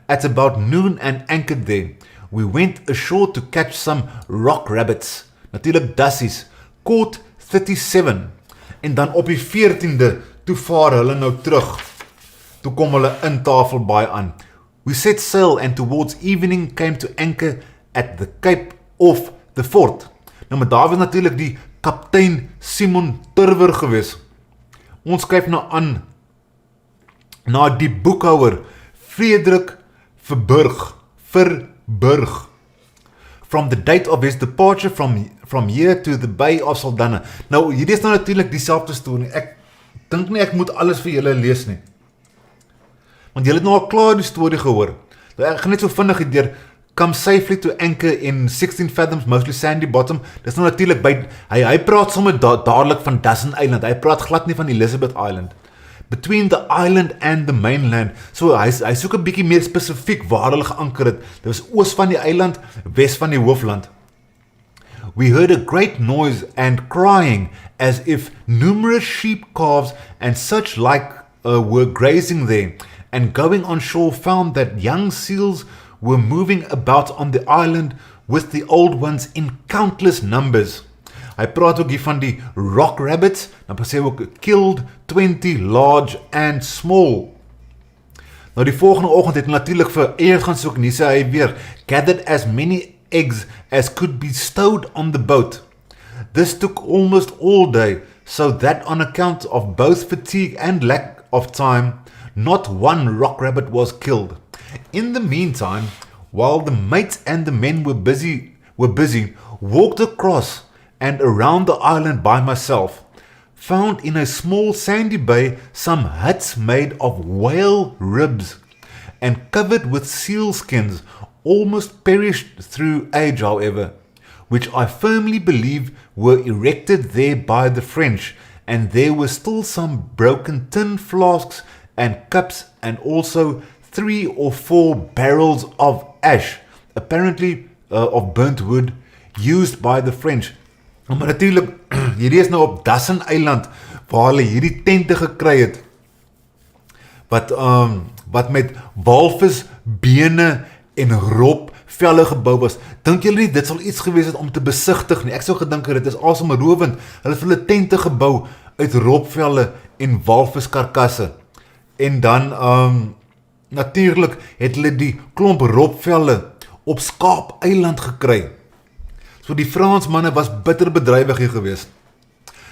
at about noon and anchored there. We went ashore to catch some rock rabbits, natuurlik dassies, caught 37, en dan op die 14de, toe vaar hulle nou terug, toe kom hulle in Tafelbaai aan. We set sail and towards evening came to anchor at the Cape of the Fort. Nou met daar was natuurlik die kaptein Simon Turwer gewees. Ons kyk nou aan na die boekhouer Frederik Verburg. From the date of his departure from here to the Bay of Saldanha. Nou, hierdie is nou natuurlik dieselfde storie. Ek dink nie ek moet alles vir julle lees nie. Want julle het nou al klaar die storie gehoor. Nou, ek gaan net so vinnig deur. Come safely to anchor in 16 fathoms, mostly sandy bottom. Dis nou natuurlik by, hy praat sommer dadelik van Dussen Island. Hy praat glad nie van Elizabeth Island. Between the island and the mainland. So hy soek 'n bietjie meer spesifiek waar hulle geanker het. Dit was oos van die eiland, wes van die hoofland. We heard a great noise and crying as if numerous sheep calves and such like were grazing there, and going on shore found that young seals were moving about on the island with the old ones in countless numbers. Hy praat ook hier van die rock rabbits, dan sê hy ook killed 20 large and small. Nou die volgende oggend het hy natuurlik vir eiers gaan soek en hier sê hy weer, gathered as many eggs as could be stowed on the boat. This took almost all day, so that on account of both fatigue and lack of time, not one rock rabbit was killed. In the meantime, while the mate and the men were busy, walked across and around the island by myself, found in a small sandy bay some huts made of whale ribs and covered with seal skins, almost perished through age, however, which I firmly believe were erected there by the French, and there were still some broken tin flasks and cups and also 3 or 4 barrels of ash, apparently of burnt wood, used by the French. Maar natuurlijk, hierdie is nou op Dassen Eiland, waar hulle hierdie tente gekry het, wat met walvis, bene en rob velle gebou was. Dink julle nie, dit sal iets gewees het om te besigtig nie? Ek sou gedink het, dit is asemrowend. Hulle het hulle tente gebou uit robvelle en walviskarkasse. En dan, natuurlijk het hulle die klomp robvelle op Skaap Eiland gekry. So die Fransmanne was bitter bedrywig hier gewees.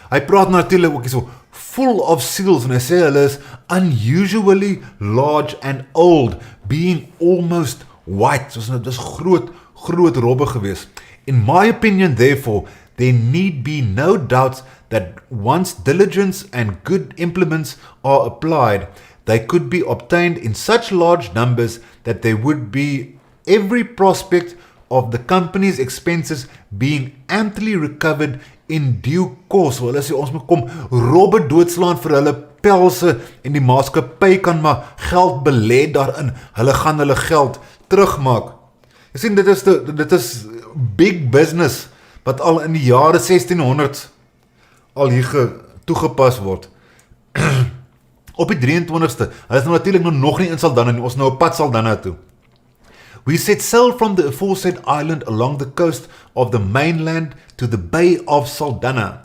Hy praat natuurlik ook so, full of seals, en hy sê hulle is unusually large and old, being almost white. So dit is groot robbe gewees. In my opinion, therefore, there need be no doubt that once diligence and good implements are applied, they could be obtained in such large numbers that there would be every prospect of the company's expenses being amply recovered in due course. Hulle sê ons moet kom robbe doodslaan vir hulle pelse en die maatskappy kan maar geld belê daarin. Hulle gaan hulle geld terugmaak. Jy sien, dit is big business wat al in die jare 1600 al hier toegepas word. Op die 23ste, hulle is nou natuurlijk nog nie in Saldanha nie, ons nou op pad Saldanha toe. We set sail from the aforesaid island along the coast of the mainland to the Bay of Saldanha.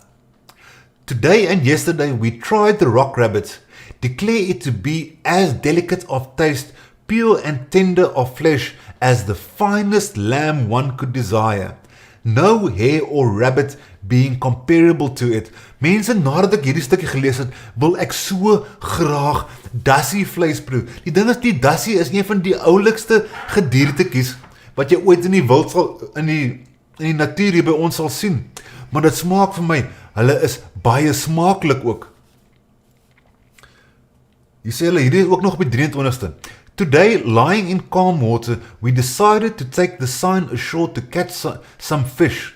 Today and yesterday we tried the rock rabbit, declare it to be as delicate of taste, pure and tender of flesh as the finest lamb one could desire. No hare or rabbit being comparable to it. Mense, nadat ek hierdie stukkie gelees het, wil ek so graag dassie vleis proe. Die ding is, die dassie is een van die oulikste gediertekies wat jy ooit in die wild sal, in die natuur hier by ons sal sien. Maar dit smaak vir my, hulle is baie smaaklik ook. Jy sê hulle, hierdie is ook nog op die 23ste. Today, lying in calm water, we decided to take the sign ashore to catch some fish.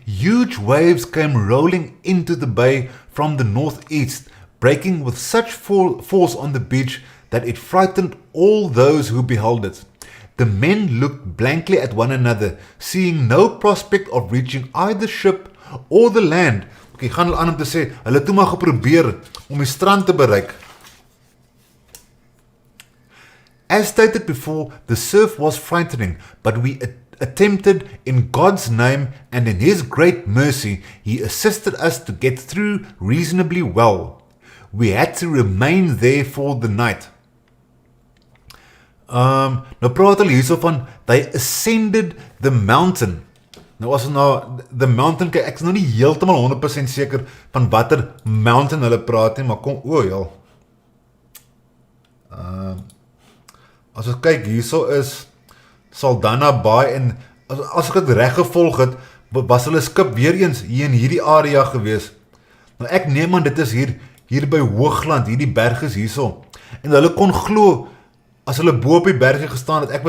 Huge waves came rolling into the bay from the northeast, breaking with such force on the beach that it frightened all those who beheld it. The men looked blankly at one another, seeing no prospect of reaching either ship or the land. Okay, gaan hulle aan om te sê, hulle toe maar geprobeer om die strand te bereik. As stated before, the surf was frightening, but we attempted in God's name, and in His great mercy, He assisted us to get through reasonably well. We had to remain there for the night. Nou praat hulle hierso van, they ascended the mountain. Nou as nou, the mountain, kyk, ek is nou nie heeltemal 100% seker van watter mountain hulle praat nie, maar kom, jyl. As ons kyk, hierso is Saldanha Bay, en as ek het reg gevolg het, was hulle skip weer eens hier in hierdie area gewees. Nou ek neem aan, dit is hier by Hoogland, hierdie berg is hierso. En hulle kon glo, as hulle bo op die bergie gestaan het, ek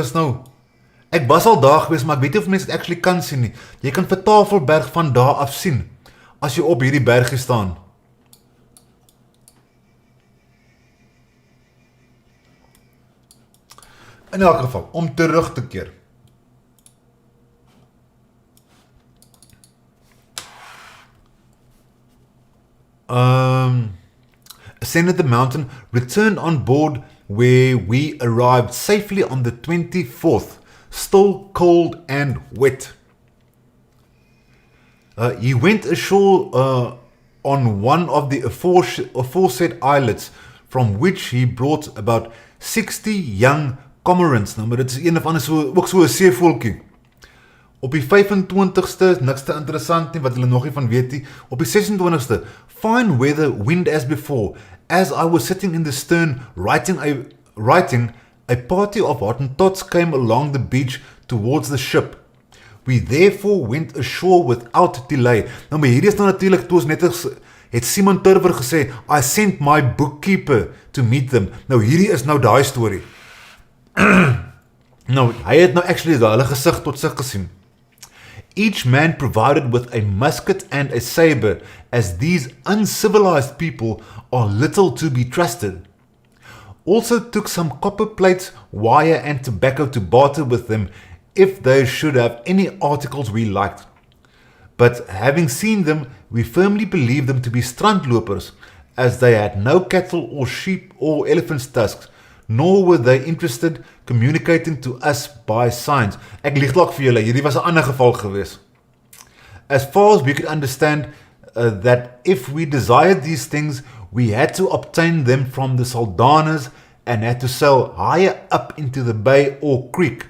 was al daar gewees, maar ek weet nie of mense het actually kan sien nie. Jy kan vir Tafelberg van daar af sien, as jy op hierdie bergie staan. In elk geval, om terug te keer. Ascended the mountain, returned on board where we arrived safely on the 24th, still cold and wet. He went ashore on one of the aforesaid islets from which he brought about 60 young cormorants. Nou, maar dit is een of ander ook so 'n seevoeltjie. Op die 25ste, niks te interessant nie, wat hulle nog nie van weet nie. Op die 26ste, fine weather, wind as before. As I was sitting in the stern writing, a party of Hottentots came along the beach towards the ship. We therefore went ashore without delay. Nou, maar hierdie is nou natuurlik, toe ons net het Simon Turver gesê, I sent my bookkeeper to meet them. Nou, hierdie is nou daai storie. Nou, hy het nou actually hulle gesig tot sig gesien. Each man provided with a musket and a saber, as these uncivilized people are little to be trusted. Also took some copper plates, wire and tobacco to barter with them if they should have any articles we liked. But having seen them, we firmly believed them to be strandlopers, as they had no cattle or sheep or elephants' tusks, nor were they interested communicating to us by signs. Ek lieg dalk vir julle, hierdie was 'n ander geval gewees. As far as we could understand that if we desired these things, we had to obtain them from the Saldaners and had to sail higher up into the bay or creek.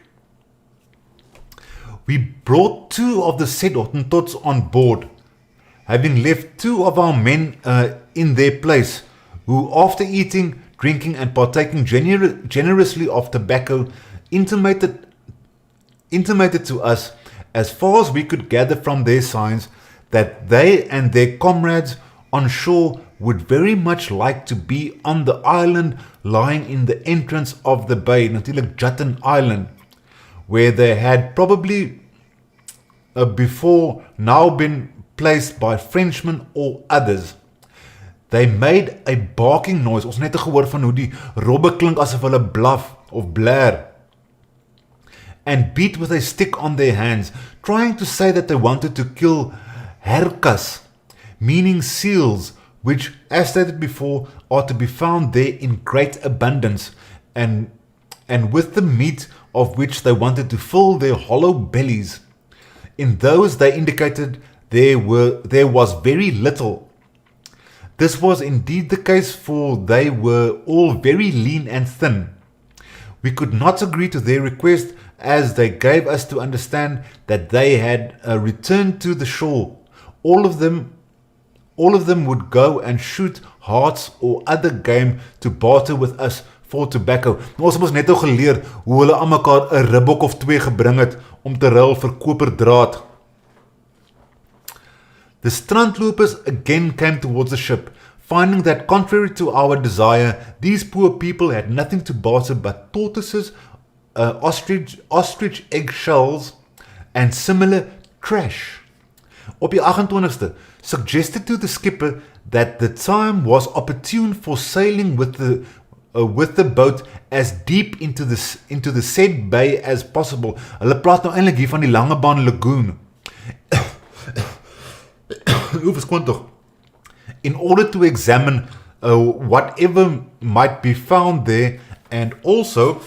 We brought 2 of the said Hottentots on board, having left 2 of our men in their place, who after eating, drinking and partaking generously of tobacco, intimated to us, as far as we could gather from their signs, that they and their comrades on shore would very much like to be on the island lying in the entrance of the bay, natuurlijk Jutten Island, where they had probably before now been placed by Frenchmen or others. They made a barking noise. Ons het net gehoor van hoe die robbe klink asof hulle blaf of blaar. And beat with a stick on their hands, trying to say that they wanted to kill herkas, meaning seals, which, as stated before, are to be found there in great abundance, and with the meat of which they wanted to fill their hollow bellies. In those they indicated there was very little. This was indeed the case, for they were all very lean and thin. We could not agree to their request, as they gave us to understand that they had returned to the shore. All of them would go and shoot harts or other game to barter with us for tobacco. Nou, ons het net al geleer hoe hulle aan mekaar 'n ribbok of 2 gebring het om te ruil vir koperdraad. The strandlopers again came towards the ship, finding that contrary to our desire, these poor people had nothing to barter but tortoises, ostrich egg shells, and similar trash. Op die 28ste, suggested to the skipper that the time was opportune for sailing with the boat as deep into the said bay as possible. Hulle praat nou eintlik hier van die Langebaan Lagoon. In order to examine whatever might be found there, and also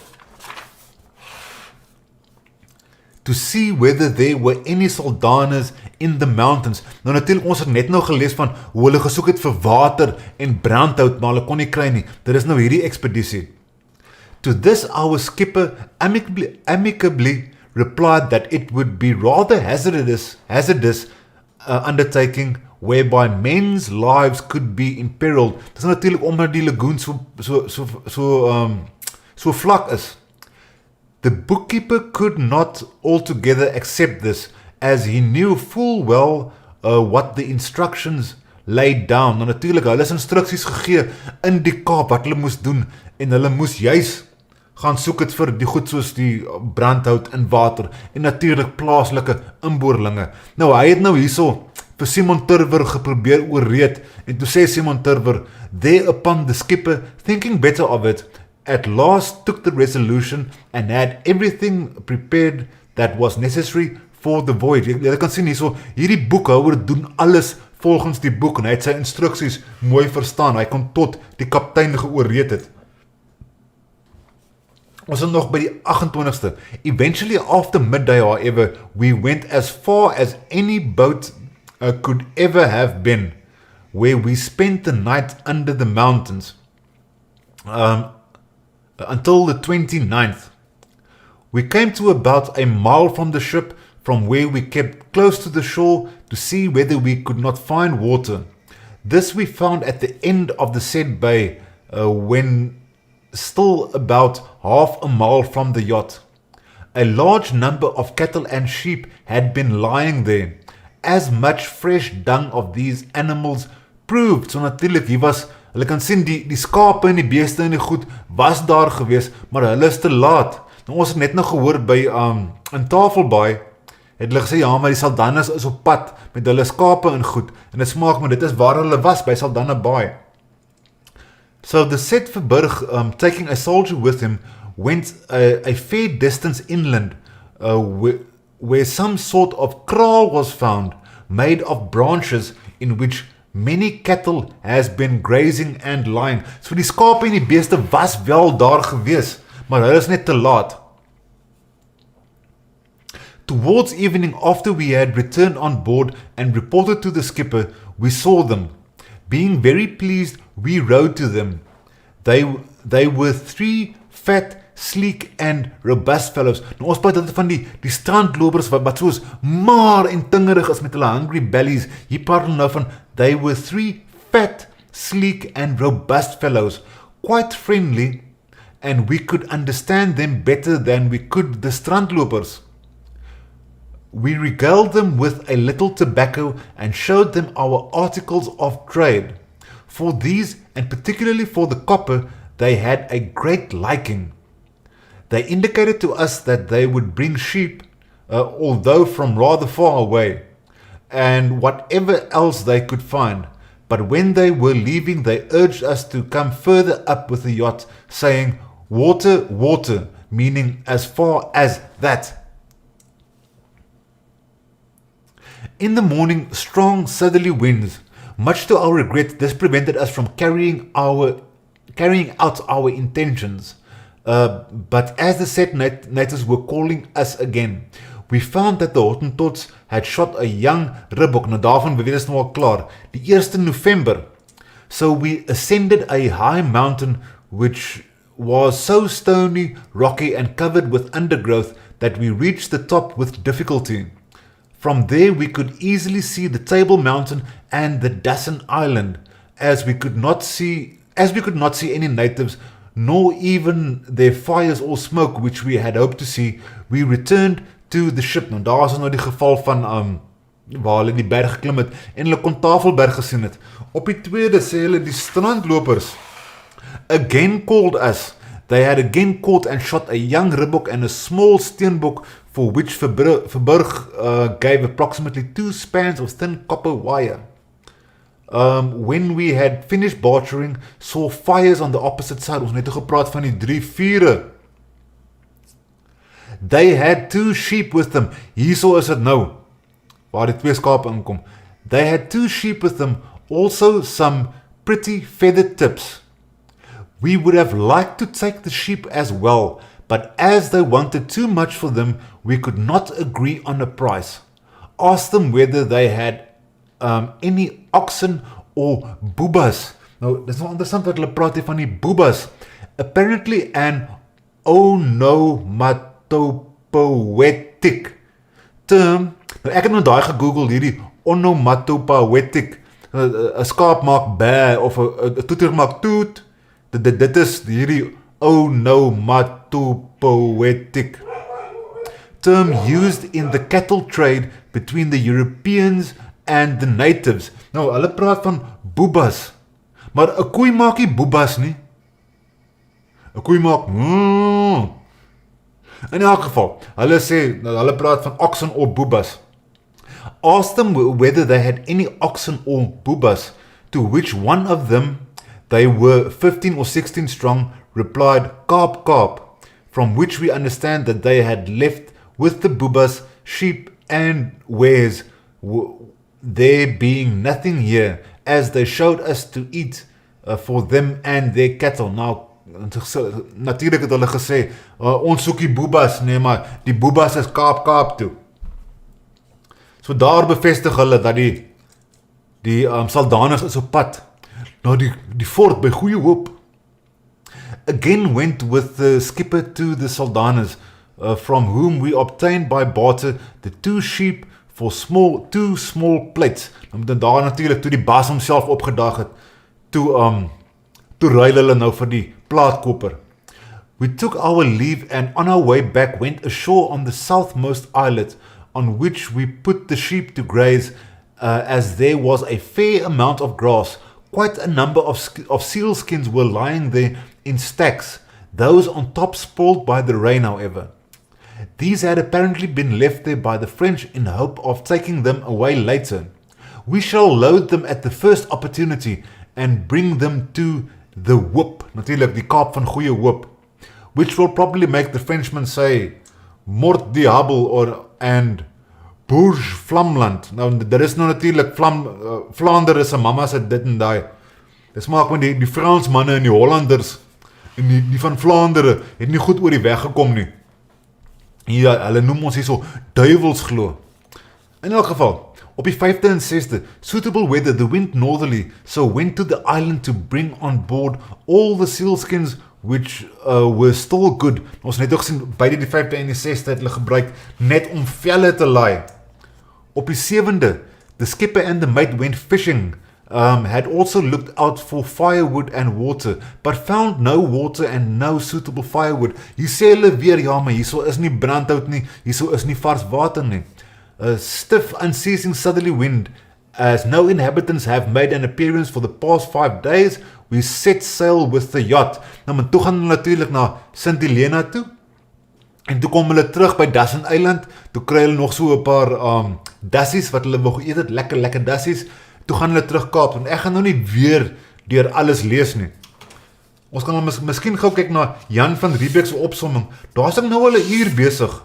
to see whether there were any Saldaners in the mountains. Nou natuurlijk, ons het net nou gelees van hoe hulle gesoek het vir water en brandhout, maar hulle kon nie kry nie. Dit is nou hierdie expeditie. To this our skipper amicably replied that it would be rather hazardous undertaking whereby men's lives could be imperiled. Dit is natuurlijk omdat die lagoon so vlak is. The bookkeeper could not altogether accept this, as he knew full well what the instructions laid down. Nou natuurlijk, hulle is instruksies gegee in die Kaap wat hulle moes doen, en hulle moes juist gaan soek het vir die goed soos die brandhout en water, en natuurlijk plaaslike inboorlinge. Nou, hy het nou hierso vir Simon Turver geprobeer oorreed, en toe sê Simon Turver, thereupon the skipper, thinking better of it, at last took the resolution and had everything prepared that was necessary for the voyage. Jy kan sien hierso, hierdie boekhouer doen alles volgens die boek, en hy het sy instruksies mooi verstaan, hy kon tot die kaptein geoorreed het. Ons is nog by die 28ste. Eventually after midday, however, we went as far as any boat could ever have been, where we spent the night under the mountains. until the 29th. We came to about a mile from the ship, from where we kept close to the shore to see whether we could not find water. This we found at the end of the said bay, when still about half a mile from the yacht. A large number of cattle and sheep had been lying there. As much fresh dung of these animals proved, so natuurlijk, hulle kan sien die skape en die beeste en die goed was daar gewees, maar hulle is te laat. Nou, ons het net nou gehoor by in Tafelbaai, het hulle gesê, ja, maar die Saldanhas is op pad met hulle skape en goed, en het smaak, maar dit is waar hulle was, by Saldanha Baai. So the said Verburg, taking a soldier with him, went a fair distance inland, where some sort of kraal was found, made of branches, in which many cattle has been grazing and lying. So die skape en die beeste was wel daar gewees, maar hulle is net te laat. Towards evening, after we had returned on board and reported to the skipper, we saw them. Being very pleased, we rowed to them. They were 3 fat, sleek and robust fellows. Nou ons praat dit van die strandlopers wat soos maar en tingerig is met hulle hungry bellies. Hier praat hulle nou van, they were 3 fat, sleek and robust fellows, quite friendly, and we could understand them better than we could the strandlopers. We regaled them with a little tobacco and showed them our articles of trade. For these, and particularly for the copper, they had a great liking. They indicated to us that they would bring sheep, although from rather far away, and whatever else they could find. But when they were leaving, they urged us to come further up with the yacht, saying, water, water, meaning as far as that. In the morning, strong southerly winds. Much to our regret, this prevented us from carrying out our intentions. But as the said natives were calling us again, we found that the Hottentots had shot a young Riebeeck. Nou daarvan weet ons nou al klaar, die 1 November. So we ascended a high mountain which was so stony, rocky and covered with undergrowth that we reached the top with difficulty. From there we could easily see the Table Mountain and the Dassen Island, as we could not see any natives, nor even their fires or smoke which we had hoped to see. We returned to the ship. Nou daar is nou die geval van waar hulle die berg geklim het en hulle kon Tafelberg gesien het. Op die tweede sê hulle die strandlopers again called us. They had again caught and shot a young Riebeeck and a small steenbok, for which Verburg gave approximately 2 spans of thin copper wire. When we had finished bartering, saw fires on the opposite side. Ons het net gepraat van die 3 vure. They had 2 sheep with them. Hierso is het nou, waar die 2 skape inkom. They had 2 sheep with them, also some pretty feathered tips. We would have liked to take the sheep as well, but as they wanted too much for them, we could not agree on a price. Asked them whether they had any oxen or boobas. Nou, dis wel interessant wat hulle praat hier van die boobas. Apparently an onomatopoetic term. Nou, ek het nou daai gegoogel, hierdie onomatopoetic. 'n skaap maak bæ of 'n toeter maak toet. Dit is hierdie onomatopoetic term used in the cattle trade between the Europeans and the natives. Nou, hulle praat van boobas, maar 'n koei maak nie boobas nie. 'n Koei maak In elk geval, hulle praat van oxen or boobas. Asked them whether they had any oxen or boobas, to which one of them, they were 15 or 16 strong, replied, Kaap, Kaap, from which we understand that they had left with the boobas, sheep and wares, there being nothing here, as they showed us to eat for them and their cattle. Nou, natuurlijk het hulle gesê, ons soek die boobas, nee maar, die boobas is Kaap, Kaap toe. So daar bevestig hulle dat die Saldanhas is op pad na die fort by Goeie Hoop. again went with the skipper to the Saldanhas, from whom we obtained by barter the 2 sheep for 2 small plates. Dan daar natuurlijk, toe die baas homself opgedag het, toe ruil hulle nou vir die plaatkoper. We took our leave and on our way back went ashore on the southmost islet, on which we put the sheep to graze, as there was a fair amount of grass. Quite a number of seal skins were lying there in stacks, those on top spoiled by the rain, however. These had apparently been left there by the French in hope of taking them away later. We shall load them at the first opportunity and bring them to the Hoop, natuurlijk die Kaap van goeie hoop, which will probably make the Frenchmen say, Mort diable and Bourge Vlamland. Nou, daar is nou natuurlijk Vlaanderen se mama's het dit en daai. Dis maak met die Fransmanne en die Hollanders en die van Vlaanderen het nie goed oor die weg gekom nie. Ja, hulle noem ons hier so duivels glo. In elk geval, op die 5de en 6de, suitable weather, the wind northerly, so went to the island to bring on board all the sealskins which were still good. Ons net ook sien, beide die 5de en die 6de het hulle gebruik net om velle te laai. Op die 7de, the skipper and the mate went fishing, had also looked out for firewood and water, but found no water and no suitable firewood. Hier sê hulle weer, ja, maar hierso is nie brandhout nie, hierso is nie vars water nie. A stiff, unceasing southerly wind, as no inhabitants have made an appearance for the past 5 days, we set sail with the yacht. Nou, maar toe gaan hulle natuurlijk na St. Helena toe, en toe kom hulle terug by Dassen Eiland, toe kry hulle nog so 'n paar dassies, wat hulle wil geëet het, lekker dassies, toe gaan hulle terug Kaap, en ek gaan nou nie weer deur alles lees nie. Ons kan al miskien gou kyk na Jan van Riebeeck se opsomming, daar is ek nou al 'n uur besig.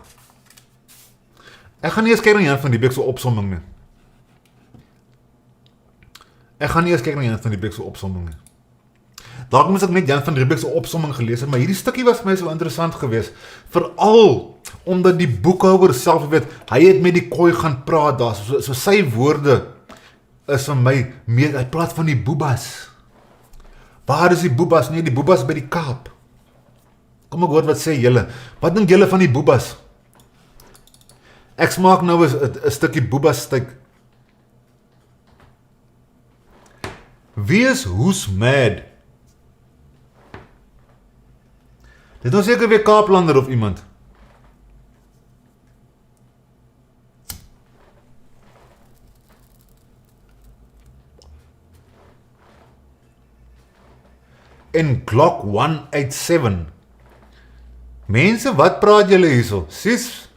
Ek gaan nie eens kyk na Jan van Riebeeck se opsomming nie. Dalk moes ek net Jan van Riebeeck se opsomming gelees het, maar hierdie stukkie was vir my so interessant geweest, veral omdat die boekhouer self weet, hy het met die Khoi gaan praat daar, so sy woorde is vir my meer, hy praat van die boebas. Waar is die boebas? Nee, die boebas by die Kaap. Kom ek hoor wat sê julle. Wat dink julle van die boebas? Ek smaak nou 'n stukkie boebas steak. Wie is hoes mad? Dit is seker weer Kaaplander of iemand. En Glock 187. Mense, wat praat julle hierso? Sis?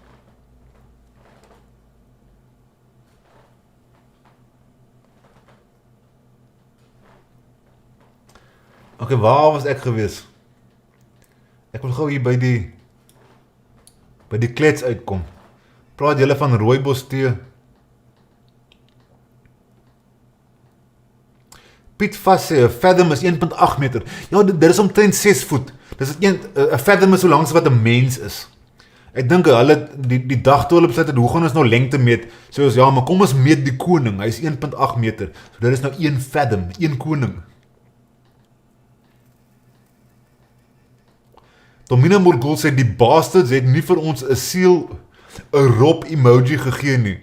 Okay, waar was ek gewees? Ek wil gou hier by die klets uitkom. Praat julle van rooibos tee? Piet vast sê, 'n fathom is 1.8 meter. Ja, dit is omtrent 6 voet. Dis 'n fathom is so lank wat 'n mens is. Ek dink hulle die dag toe hulle besluit het, hoe gaan ons nou lengte meet? So ons, ja, maar kom ons meet die koning. Hy is 1.8 meter. So dit is nou 1 fathom, 1 koning. Domina Morgul sê, die bastards het nie vir ons 'n siel, 'n rob emoji gegee nie.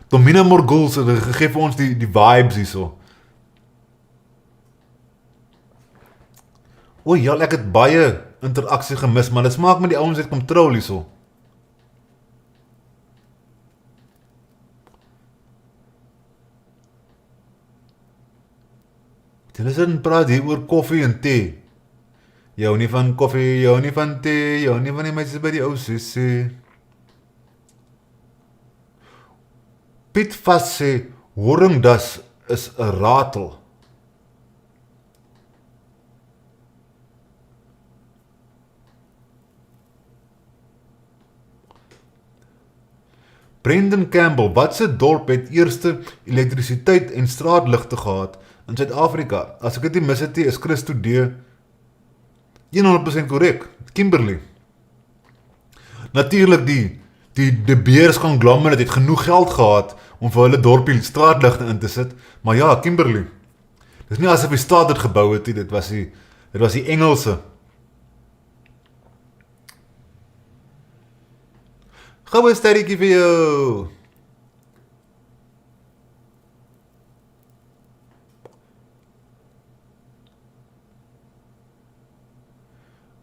Domina Morgul sê, gegee vir ons die vibes hierso. O ja, ek het baie interaksie gemis, maar dit smaak met die ouens het kom trou hierso. Hulle sit en praat hier oor koffie en thee. Jou nie van koffie, jou nie van thee, jou nie van die meisies by die ou sussie. Piet vast sê, horingdas is 'n ratel. Brendan Campbell, watse dorp het eerste elektrisiteit en straatligte gehad in Suid-Afrika? As ek dit nie mis het, is Christo D 100% korrek. Kimberley. Natuurlik die Beers conglomerate het genoeg geld gehad om vir hulle dorpie straatligte in te sit, maar ja, Kimberley. Dis nie asof die staat dit gebou het nie, dit was die Engelse. Goue sterretjie vir jou.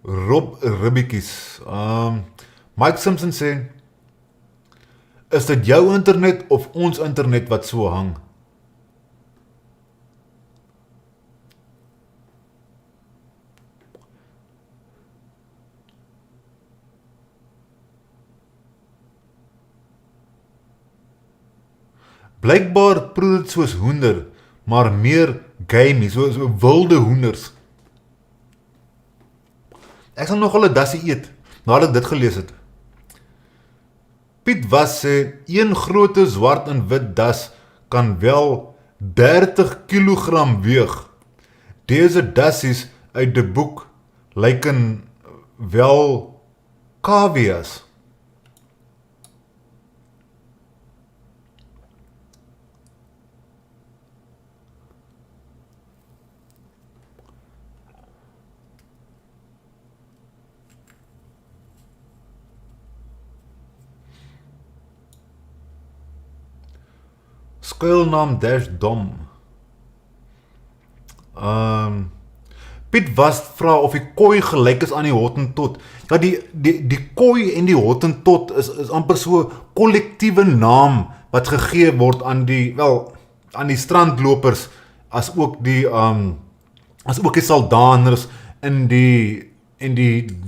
Rob Ribbietjies. Mike Simpson sê, is dit jou internet of ons internet wat so hang? Blykbaar proe dit soos hoender, maar meer gamey, so wilde hoenders. Ek sal nogal 'n dassie eet, nadat ek dit gelees het. Piet was sê, een grote zwart en wit das kan wel 30 kilogram weeg. Deze dassies uit die boek lyken wel kavia's. Skuilnaam Dom. Piet was vra of die Khoi gelyk is aan die Hottentot. Ja, die Khoi en die Hottentot is amper so kollektiewe naam wat gegee word aan die strandlopers, as ook die saldaners en die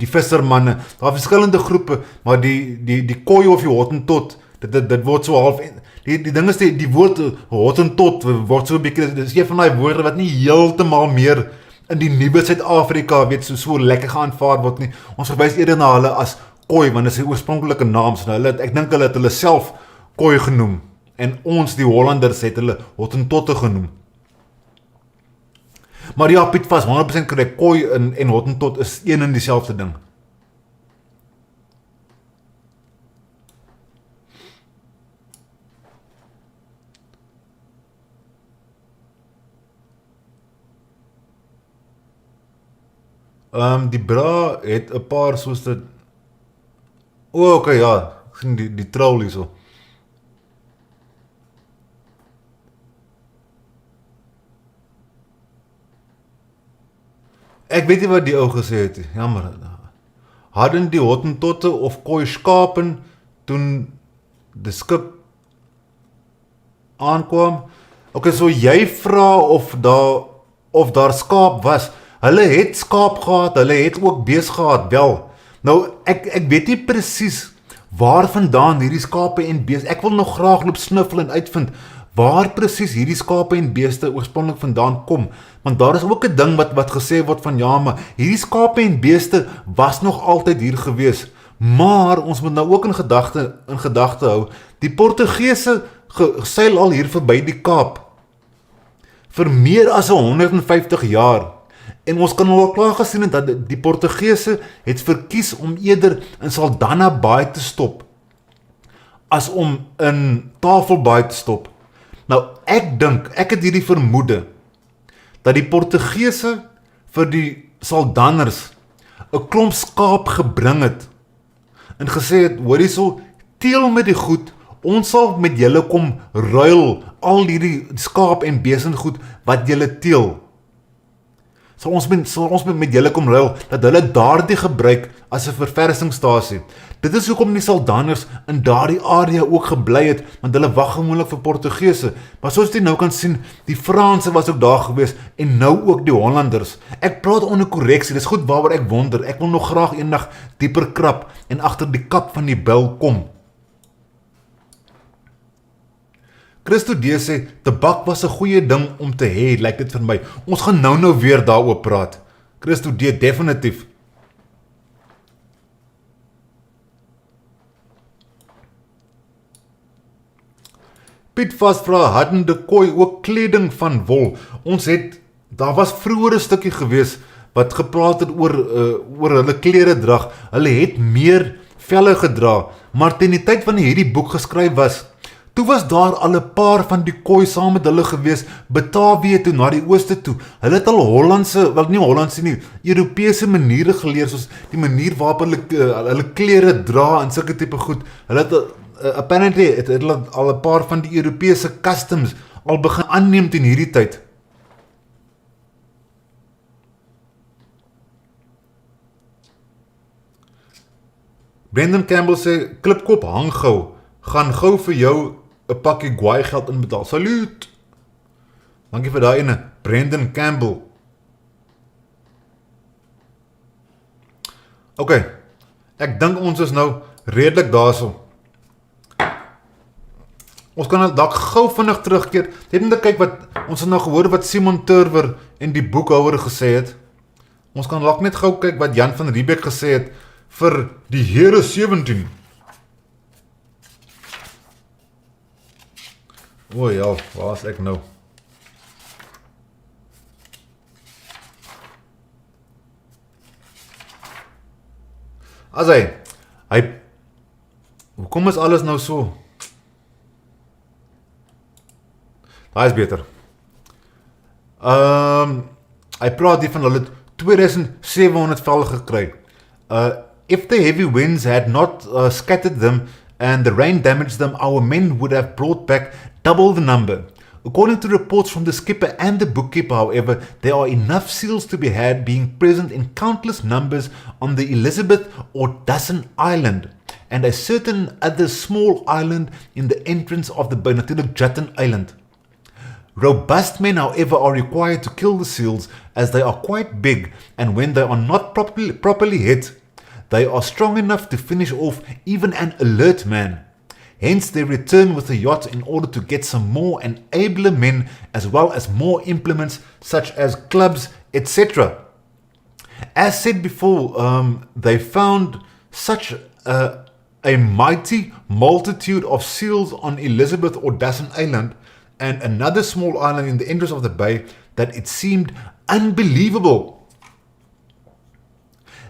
vissermanne. Daar verskillende groepe, maar die Khoi of die Hottentot, dit word so half. Die ding is, die woord Hottentot word so 'n bietjie, dis een van die woorde wat nie heeltemal meer in die nuwe Suid-Afrika so lekker geaanvaar word nie. Ons verwys eerder na hulle as Khoi, want dit is die oorspronklike naam. So ek dink hulle het hulle self Khoi genoem, en ons, die Hollanders, het hulle Hottentotte genoem. Maar ja, Piet was 100% korrek, Khoi en Hottentot is een en dieselfde ding. Die bra het 'n paar soos dit. Okay, ja, ek sien die troll hierso. Ek weet nie wat die ou gesê het nie, jammer. Hadden die Hottentotte of Khoi skapen toen die skip aankwam? Okay, so jy vra of daar skaap was. Hulle het skaap gehad, hulle het ook bees gehad, wel. Nou, ek weet nie presies waar vandaan hierdie skape en beeste, ek wil nog graag loop sniffel en uitvind waar presies hierdie skape en beeste oorspronklik vandaan kom, want daar is ook 'n ding wat gesê word van, ja, maar hierdie skape en beeste was nog altyd hier gewees, maar ons moet nou ook in gedagte hou, die Portugese seil al hier verby die Kaap, vir meer as 150 jaar, en ons kan al klaar gesien het dat die Portugese het verkies om eerder in Saldanha Baai te stop, as om in Tafelbaai te stop. Nou, ek het hierdie vermoede, dat die Portugese vir die Saldanners 'n klomp skaap gebring het, en gesê het, hoor hierso, teel met die goed, ons sal met julle kom ruil, al hierdie skaap en besengoed wat julle teel. Sal ons met julle kom ruil, dat hulle daardie gebruik as 'n verversingsstasie. Dit is hoekom die Saldanners in daardie area ook gebly het, want hulle wag gewoonlik vir Portugese. Maar soos jy nou kan sien, die Franse was ook daar gewees, en nou ook die Hollanders. Ek praat onder korreksie, dis goed waaroor ek wonder. Ek wil nog graag eendag dieper krap, en agter die kap van die bil kom. Christo D sê, tabak was 'n goeie ding om te hê, lyk dit vir my. Ons gaan nou weer daaroor praat. Christo D, definitief. Piet vasvra, hadden de Khoi ook kleding van wol? Daar was vroeër 'n stukkie gewees, wat gepraat het oor hulle kleredrag. Hulle het meer velle gedra, maar teen die tyd wanneer hierdie boek geskryf was, Toe was daar al 'n paar van die Khoi saam met hulle gewees, Batavië toe na die ooste toe. Hulle het al Hollandse, wel nie Hollandse nie, Europese maniere geleer, soos die manier waarop hulle klere dra en sulke tipe goed. Hulle het apparently het hulle al 'n paar van die Europese customs al begin aanneem teen hierdie tyd. Brendan Campbell sê, Klipkop hang gou, gaan gou vir jou 'n pakkie Khoi geld inbetaal. Saluut! Dankie vir daai ene, Brendan Campbell. Ok, ek dink ons is nou redelik daarso. Ons kan dalk gou vinnig terugkeer. Net om te kyk wat, ons het nou gehoor wat Simon Turwer en die boekhouer gesê het. Ons kan dalk net gou kyk wat Jan van Riebeeck gesê het vir die Here 17. O ja, waar is ek nou? As hy, hoekom is alles nou so? Daai is beter. Hy praat hier van hulle het 2700 vel gekry. If the heavy winds had not scattered them and the rain damaged them, our men would have brought back double the number. According to reports from the skipper and the bookkeeper, however, there are enough seals to be had, being present in countless numbers on the Elizabeth or Dusson Island, and a certain other small island in the entrance of the bay, natuurlik Jutton Island. Robust men, however, are required to kill the seals as they are quite big, and when they are not properly hit, they are strong enough to finish off even an alert man. Hence they return with the yacht in order to get some more and abler men, as well as more implements such as clubs, etc. As said before, they found such a mighty multitude of seals on Elizabeth or Dusson Island and another small island in the entrance of the bay that it seemed unbelievable.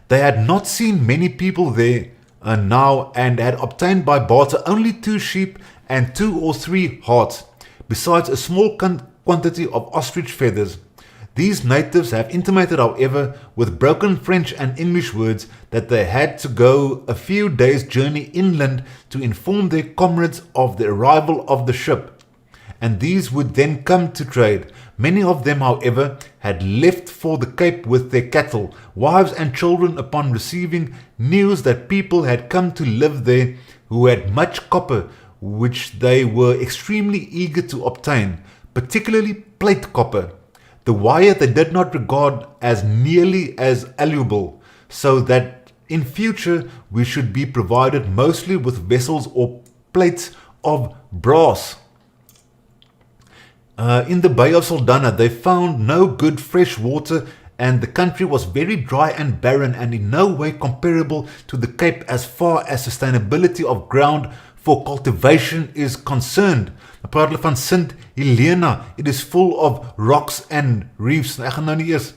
They had not seen many people there now and had obtained by barter only 2 sheep and 2 or 3 harts, besides a small quantity of ostrich feathers. These natives have intimated, however, with broken French and English words, that they had to go a few days' journey inland to inform their comrades of the arrival of the ship, and these would then come to trade. Many of them, however, had left for the Cape with their cattle, wives and children upon receiving news that people had come to live there who had much copper, which they were extremely eager to obtain, particularly plate copper. The wire they did not regard as nearly as valuable, so that in future we should be provided mostly with vessels or plates of brass. In the Bay of Saldanha, they found no good fresh water, and the country was very dry and barren and in no way comparable to the Cape as far as sustainability of ground for cultivation is concerned. I praat hulle van St. Helena. It is full of rocks and reefs. Ek gaan nou nie eers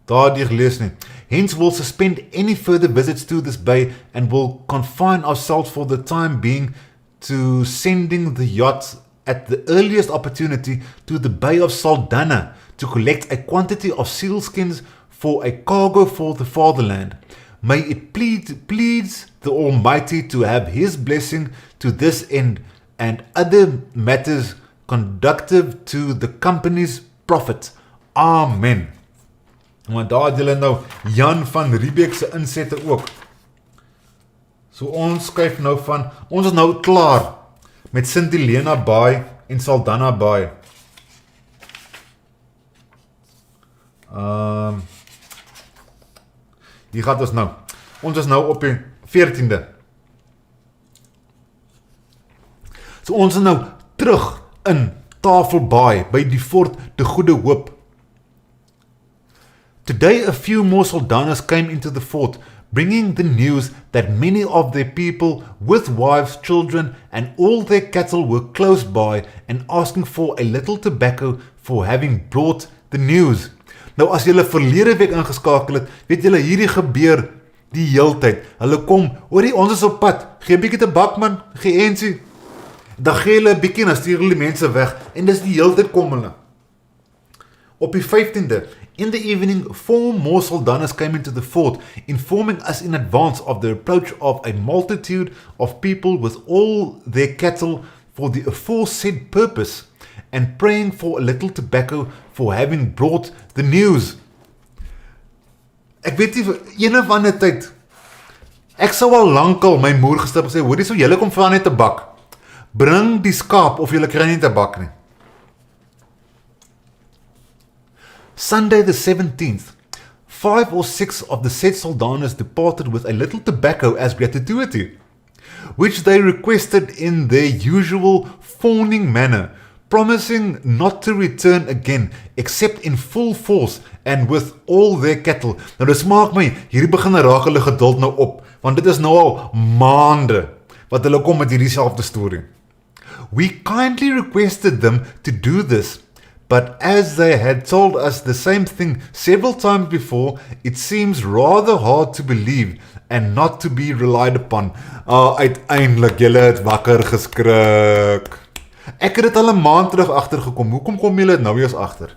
daardie gelees nie. Hence we'll suspend any further visits to this bay and will confine ourselves for the time being to sending the yacht at the earliest opportunity to the Bay of Saldanha to collect a quantity of sealskins for a cargo for the fatherland. May it please the Almighty to have His blessing to this end and other matters conducive to the company's profit. Amen. Want daar het julle nou Jan van Riebeeck se insette ook. So ons skuif nou van, ons is nou klaar met St. Helena Bay en Saldanha Bay. Hier gaat ons nou. Ons is nou op die 14de. So ons is nou terug in Tafelbaai by die Fort de Goede Hoop. Today a few more Saldanhas came into the fort, bringing the news that many of their people with wives, children and all their cattle were close by and asking for a little tobacco for having brought the news. Nou as julle verlede week ingeskakel het, weet julle hierdie gebeur die heeltyd. Hulle kom, hoorie ons is op pad, gee 'n bietjie tabak man, gee ensie. Dan gee hulle 'n bietjie, dan stuur hulle die mense weg, en dis die hele tyd kom hulle. Op die 15de, in the evening, 4 more soldanas came into the fort, informing us in advance of the approach of a multitude of people with all their cattle for the aforesaid purpose, and praying for a little tobacco for having brought the news. Ek weet nie, ene van die tyd, ek sou al lankal my moer gestap en sê, hoorie, so julle kom vir net tabak. Bring die skaap of julle kry nie tabak nie. Sunday the 17th, 5 or 6 of the said soldanas departed with a little tobacco as gratuity, which they requested in their usual fawning manner, promising not to return again, except in full force and with all their cattle. Nou dis maak my, hierdie begin raak hulle geduld nou op, want dit is nou al maande, wat hulle kom met hierdie selfde storie. We kindly requested them to do this, but as they had told us the same thing several times before, it seems rather hard to believe and not to be relied upon. Uiteindelik, julle het wakker geskrik. Ek het dit al 'n maand terug agtergekom. Hoekom kom julle dit nou eers agter?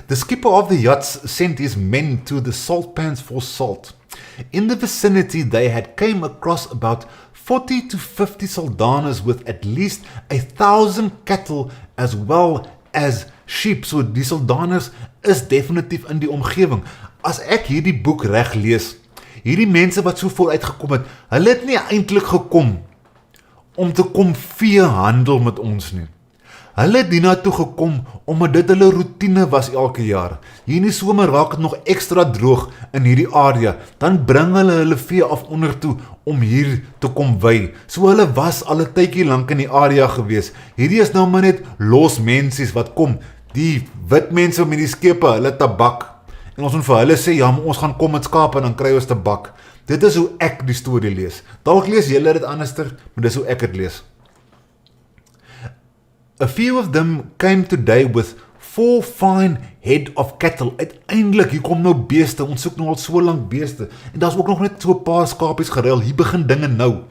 The skipper of the yachts sent his men to the salt pans for salt. In the vicinity they had came across about 40 to 50 soldanas with at least 1,000 cattle as well as sheep. So die soldanas is definitief in die omgewing. As ek hierdie boek reg lees, hierdie mense wat so vooruit gekom het, hulle het nie eintlik gekom om te kom vee handel met ons nie. Hulle het hiernatoe gekom omdat dit hulle routine was elke jaar. Hier in die somer raak het nog extra droog in hierdie area. Dan bring hulle vee af onder toe om hier te kom wei. So hulle was al 'n tydjie lank in die area gewees. Hierdie is nou maar net los mensies wat kom. Die wit mense met die skepe, hulle tabak. En ons moet vir hulle sê, ja, maar ons gaan kom met skape en dan kry ons tabak. Dit is hoe ek die storie lees. Dalk lees julle dit anderster, maar dis hoe ek dit lees. A few of them came today with 4 fine head of cattle. Uiteindelik, hier kom nou beeste, ons soek nou al so lang beeste, en daar is ook nog net so 'n paar skapies geruil, hier begin dinge nou.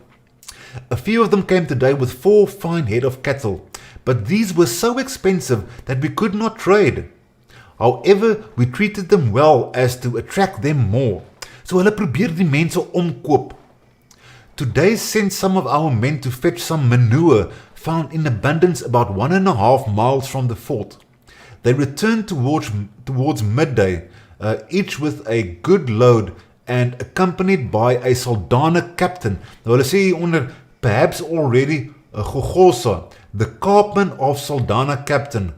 A few of them came today with 4 fine head of cattle, but these were so expensive that we could not trade. However, we treated them well as to attract them more. So hulle probeer die mense omkoop. Today sent some of our men to fetch some manure found in abundance about 1.5 miles from the fort. They returned towards midday, each with a good load and accompanied by a Saldana captain. Nou hulle sê hieronder, perhaps already Gogosa, the carpman of Saldana captain,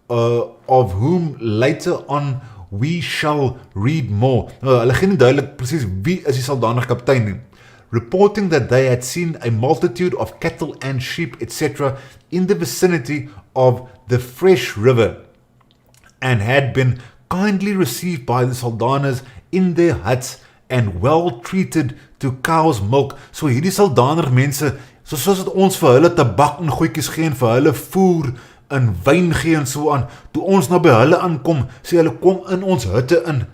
of whom later on we shall read more. Hulle gee nie duidelik presies wie is die Saldana kaptein nie. Reporting that they had seen a multitude of cattle and sheep, etc., in the vicinity of the fresh river, and had been kindly received by the Saldanas in their huts and well treated to cow's milk. So hierdie Saldaner mense, soos dit ons vir hulle tabak en goedjies gee en vir hulle voer en wyn gee en so aan, toe ons nou by hulle aankom, sê hulle kom in ons hutte in,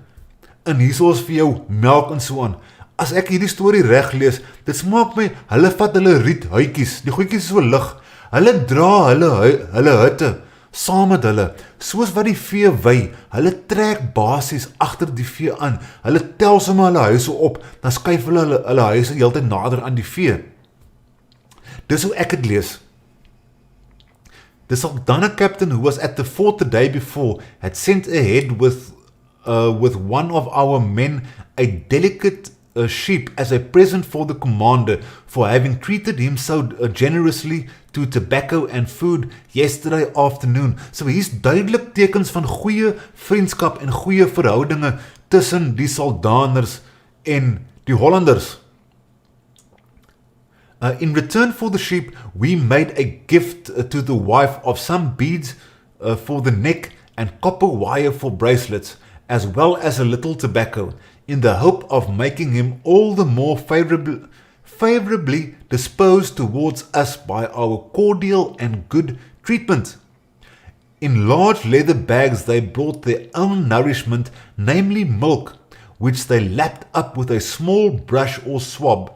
en hierso is vir jou melk en so aan. As ek hierdie storie reg lees, dit smaak my, hulle vat hulle riethuitjies, die goedjies is so lig, hulle dra hulle hutte saam met hulle, soos wat die vee wei, hulle trek basies agter die vee aan, hulle tel sommer hulle huise op, dan skuif hulle huise heeltyd nader aan die vee. Dis hoe ek het lees. The Saldana captain who was at the fort the day before had sent ahead with one of our men a delicate sheep as a present for the commander for having treated him so generously to tobacco and food yesterday afternoon. So hier's duidelik tekens van goeie vriendskap en goeie verhoudinge tussen die Saldaners en die Hollanders. In return for the sheep, we made a gift to the wife of some beads for the neck and copper wire for bracelets, as well as a little tobacco, in the hope of making him all the more favorably disposed towards us by our cordial and good treatment. In large leather bags they brought their own nourishment, namely milk, which they lapped up with a small brush or swab.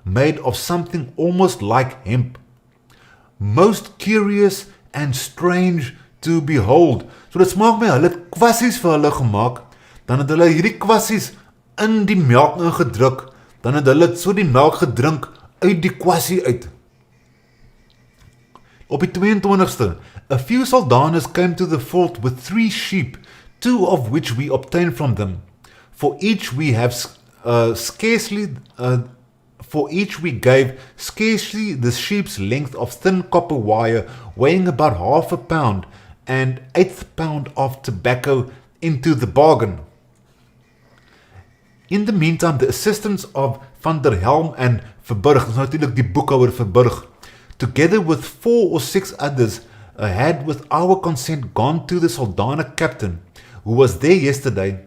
made of something almost like hemp. Most curious and strange to behold. So dit smaak my, hulle het kwassies vir hulle gemaak, dan het hulle hierdie kwassies in die melk ingedruk, dan het hulle so die melk gedrink uit die kwassie uit. Op die 22ste, a few Saldaners came to the fort with 3 sheep, 2 of which we obtained from them. For each we gave scarcely the sheep's length of thin copper wire, weighing about half a pound, and 1/8 pound of tobacco into the bargain. In the meantime, the assistants of Van der Helm and Verburg, is natuurlijk die boekhouder Verburg, together with 4 or 6 others, had with our consent gone to the Saldanha captain, who was there yesterday,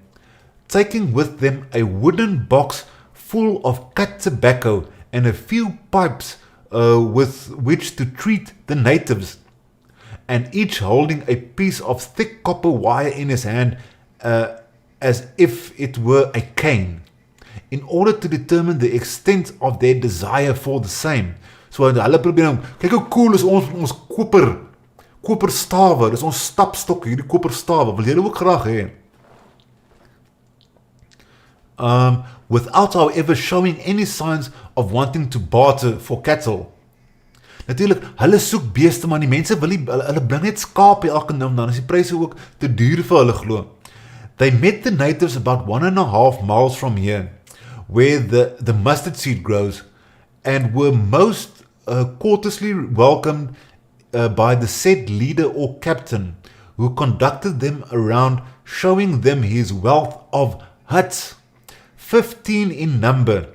taking with them a wooden box full of cut tobacco and a few pipes with which to treat the natives, and each holding a piece of thick copper wire in his hand as if it were a cane, in order to determine the extent of their desire for the same. So hulle probeer om, kyk hoe cool is ons koperstawe, dis ons stapstok, hierdie koperstawe, wil julle ook graag hê? Without however showing any signs of wanting to barter for cattle. Natuurlijk, hulle soek beeste, maar die mense wil nie, hulle bring net skaap elke nou, dan is die pryse ook te duur vir hulle glo. They met the natives about 1.5 miles from here, where the mustard seed grows, and were most courteously welcomed by the said leader or captain, who conducted them around, showing them his wealth of huts, 15 in number,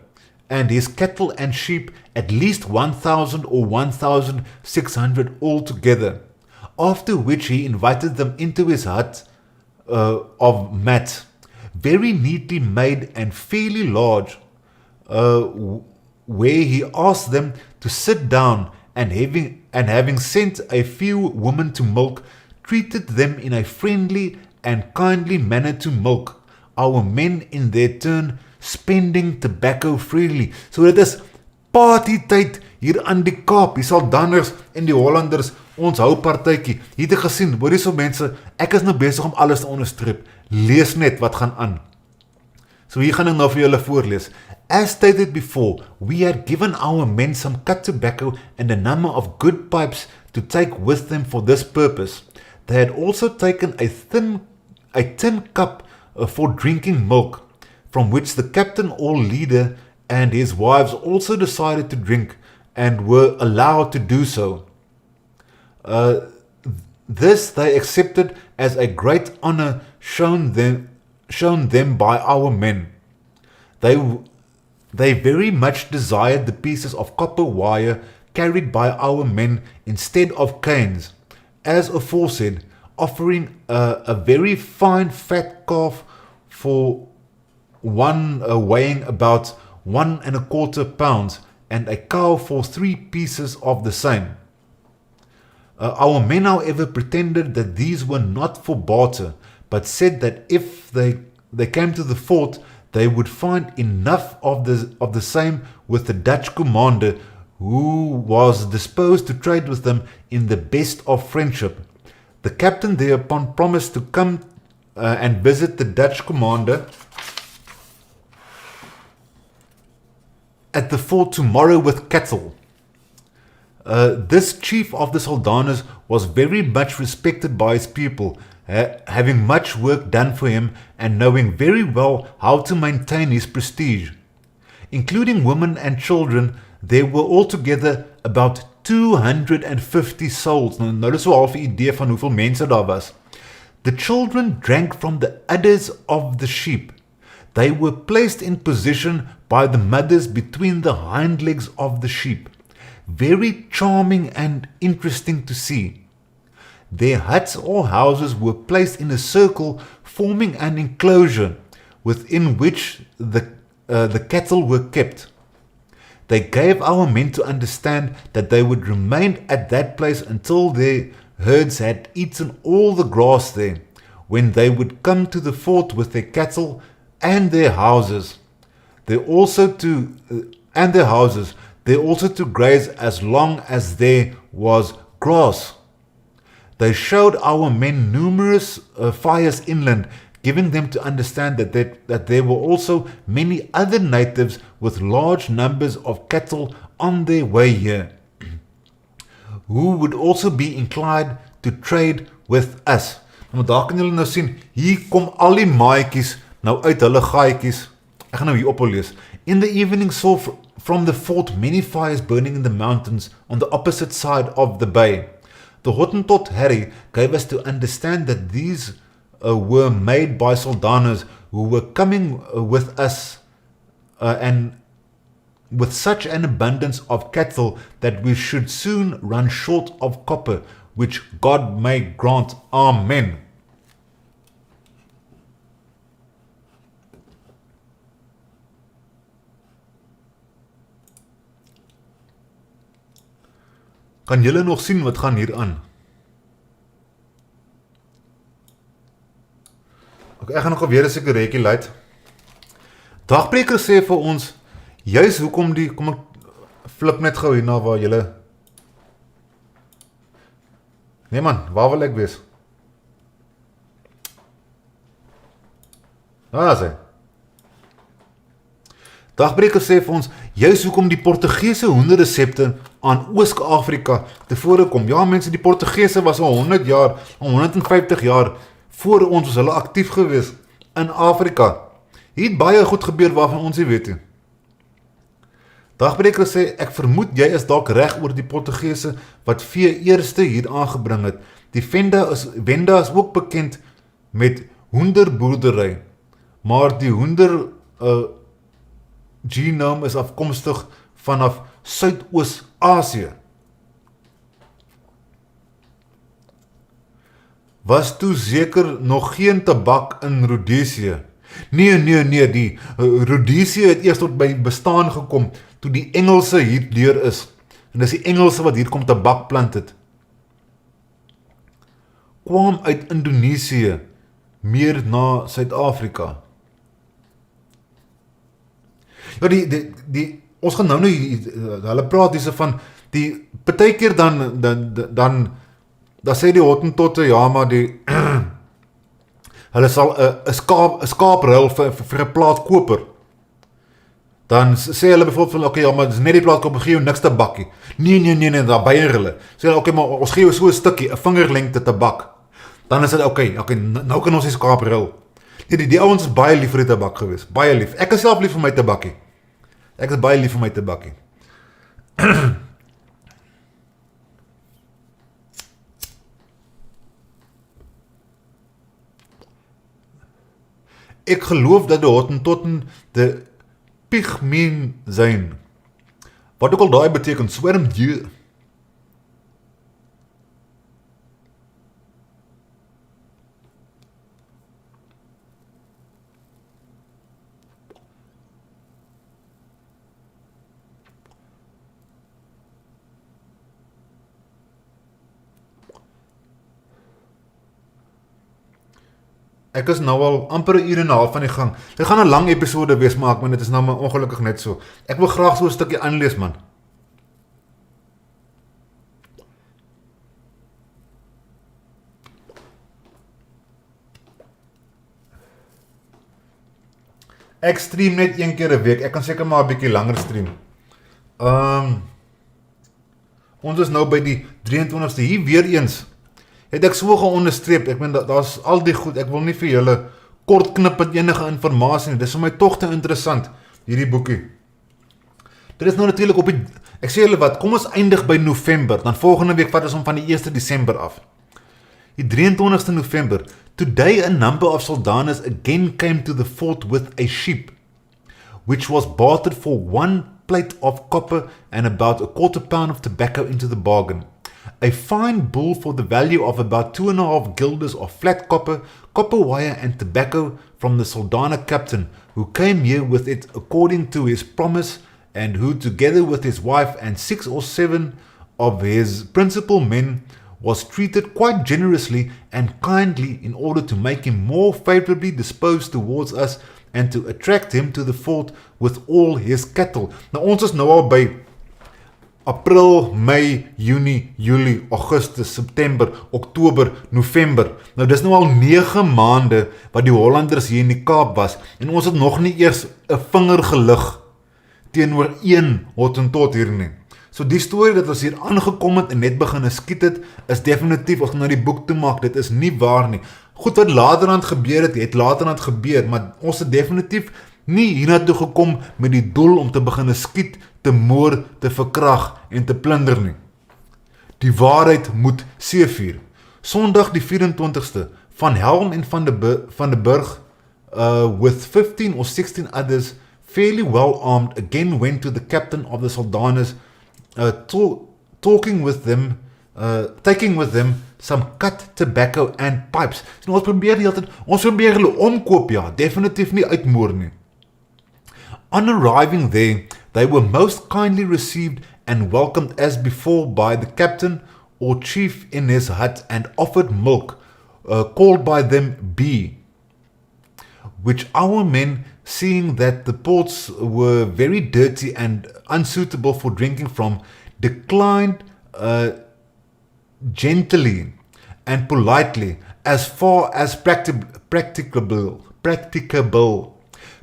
and his cattle and sheep at least 1,000 or 1,600 altogether, after which he invited them into his hut of mat, very neatly made and fairly large, where he asked them to sit down, and having sent a few women to milk, treated them in a friendly and kindly manner to milk, our men in their turn spending tobacco freely. So dit is party tyd hier aan die Kaap, die Saldaners en die Hollanders, ons hou partytjie. Hier het gesien, hoor hierso mense, ek is nou besig om alles te onderstreep, lees net wat gaan aan. So hier gaan ek nou vir julle voorlees. As stated before, we had given our men some cut tobacco and a number of good pipes to take with them for this purpose. They had also taken a tin cup for drinking milk, from which the captain or leader and his wives also decided to drink and were allowed to do so. This they accepted as a great honor shown them by our men. They very much desired the pieces of copper wire carried by our men instead of canes, as aforesaid, offering a very fine fat calf for one weighing about 1.25 pounds, and a cow for 3 pieces of the same. Our men, however, pretended that these were not for barter, but said that if they came to the fort, they would find enough of the same with the Dutch commander, who was disposed to trade with them in the best of friendship. The captain thereupon promised to come and visit the Dutch commander at the fort tomorrow with cattle. This chief of the Saldaners was very much respected by his people, having much work done for him and knowing very well how to maintain his prestige. Including women and children, there were altogether about 250 souls. Nou dis so half 'n idee van hoeveel mense daar was. The children drank from the udders of the sheep. They were placed in position by the mothers between the hind legs of the sheep. Very charming and interesting to see. Their huts or houses were placed in a circle, forming an enclosure within which the cattle were kept. They gave our men to understand that they would remain at that place until their herds had eaten all the grass there, when they would come to the fort with their cattle and their houses. They also and their houses, there also to graze as long as there was grass. They showed our men numerous fires inland, giving them to understand that there were also many other natives with large numbers of cattle on their way here, who would also be inclined to trade with us. Nou, daar kan julle nou sien, hier kom al die maatjies nou uit hulle gaatjies. Ek gaan nou hier oplees. In the evening saw from the fort many fires burning in the mountains on the opposite side of the bay. The Hottentot Harry gave us to understand that these were made by Soldanas who were coming with us and with such an abundance of cattle that we should soon run short of copper, which God may grant. Amen. Kan julle nog sien wat gaan hier aan? Ek gaan nog weer 'n seker reekie luit. Dagbreker sê vir ons, juis hoekom die, kom ek flip net gou hierna waar julle, nee man, waar wil ek wees? Daar is hy. Dagbreker sê vir ons, juis hoekom die Portugese hoenderresepte aan Oost-Afrika te voorkom. Ja mense, die Portugese was al 100 jaar, al 150 jaar voor ons was hulle aktief gewees in Afrika. Hier het baie goed gebeur waarvan ons nie weet nie. Dagbreker sê, ek vermoed jy is dalk reg oor die Portugese wat vee eerste hier aangebring het. Die Wenda is ook bekend met hoenderboerdery, maar die hoender genome is afkomstig vanaf Suidoos-Asië. Was toe seker nog geen tabak in Rhodesië? Nee, die Rhodesië het eers tot by bestaan gekom toe die Engelse hier deur is. En dis die Engelse wat hier kom tabak plant het. Kwam uit Indonesië meer na Suid-Afrika. Ja, ons gaan nou hulle praat hierse van, die partykeer dan sê die Hottentotte, ja maar die, hulle sal 'n skaap ruil vir 'n plaat koper. Dan sê hulle byvoorbeeld van, okay, ja maar dis net die plaat koper, gee jou niks tabakkie. Nee, daar beier hulle. Sê hulle, okay, maar ons gee jou so 'n stukkie, 'n vingerlengte tabak. Dan is dit, okay, nou kan ons die skaap ruil. Nee, die ouens is baie lief vir die tabak gewees, baie lief. Ek is self lief vir my tabakkie. Ek is baie lief vir my tabakkie. Ek geloof dat die Hottentotten de pygmeen zijn. Wat ook al daai beteken, swermdier. Ek is nou al amper 'n uur en 'n half van die gang. Dit gaan 'n lang episode wees, maar dit is nou maar ongelukkig net so. Ek wil graag so 'n stukkie aanlees, man. Ek stream net een keer 'n week. Ek kan seker maar 'n bietjie langer stream. Ons is nou by die 23ste. Hier weer eens het ek so geonderstreep, ek meen, daar's al die goed, ek wil nie vir julle kort knip met enige informasie nie, dit is vir my toch te interessant, hierdie boekie. Dit is nou natuurlijk op die, ek sê julle wat, kom ons eindig by November, dan volgende week vat ons om van die 1 December af. Die 23ste November, today a number of Soldanas again came to the fort with a sheep, which was bartered for 1 plate of copper and about a quarter pound of tobacco into the bargain. A fine bull for the value of about 2.5 guilders of flat copper, copper wire and tobacco from the Soldana captain, who came here with it according to his promise, and who together with his wife and 6 or 7 of his principal men was treated quite generously and kindly in order to make him more favorably disposed towards us and to attract him to the fort with all his cattle. Nou ons is nou al by April, Mei, Junie, Julie, Augustus, September, Oktober, November. Nou dis nou al 9 maande wat die Hollanders hier in die Kaap was en ons het nog nie eers 'n vinger gelig teenoor een Hottentot hier nie. So die storie dat ons hier aangekom het en net begin skiet het, is definitief, ons gaan nou die boek toemaak, dit is nie waar nie. Goed wat laterhand gebeur het laterhand gebeur, maar ons het definitief nie hiernatoe gekom met die doel om te begin skiet, te moor, te verkrag en te plunder nie. Die waarheid moet seevier. Sondag die 24ste, Van Helm en van de Burg, with 15 or 16 others, fairly well armed, again went to the captain of the Saldanus, taking with them some cut tobacco and pipes. So ons probeer hulle omkoop, ja, definitief nie uitmoor nie. On arriving there, they were most kindly received and welcomed as before by the captain or chief in his hut and offered milk, called by them B, which our men, seeing that the ports were very dirty and unsuitable for drinking from, declined gently and politely as far as practicable,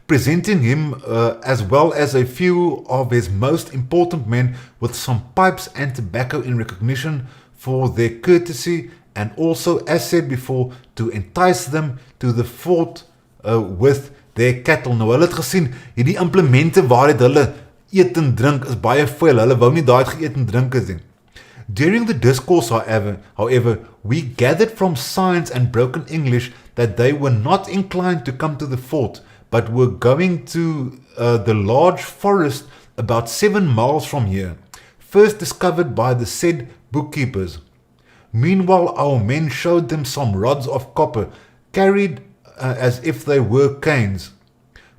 presenting him as well as a few of his most important men with some pipes and tobacco in recognition for their courtesy, and also, as said before, to entice them to the fort with their cattle. Nou hulle het gesien, hierdie implemente waar hulle eet en drink is baie vuil, hulle wou nie daar het geëet en drink is nie. During the discourse, however, we gathered from signs and broken English that they were not inclined to come to the fort, but were going to the large forest about 7 miles from here, first discovered by the said bookkeepers. Meanwhile, our men showed them some rods of copper, carried as if they were canes.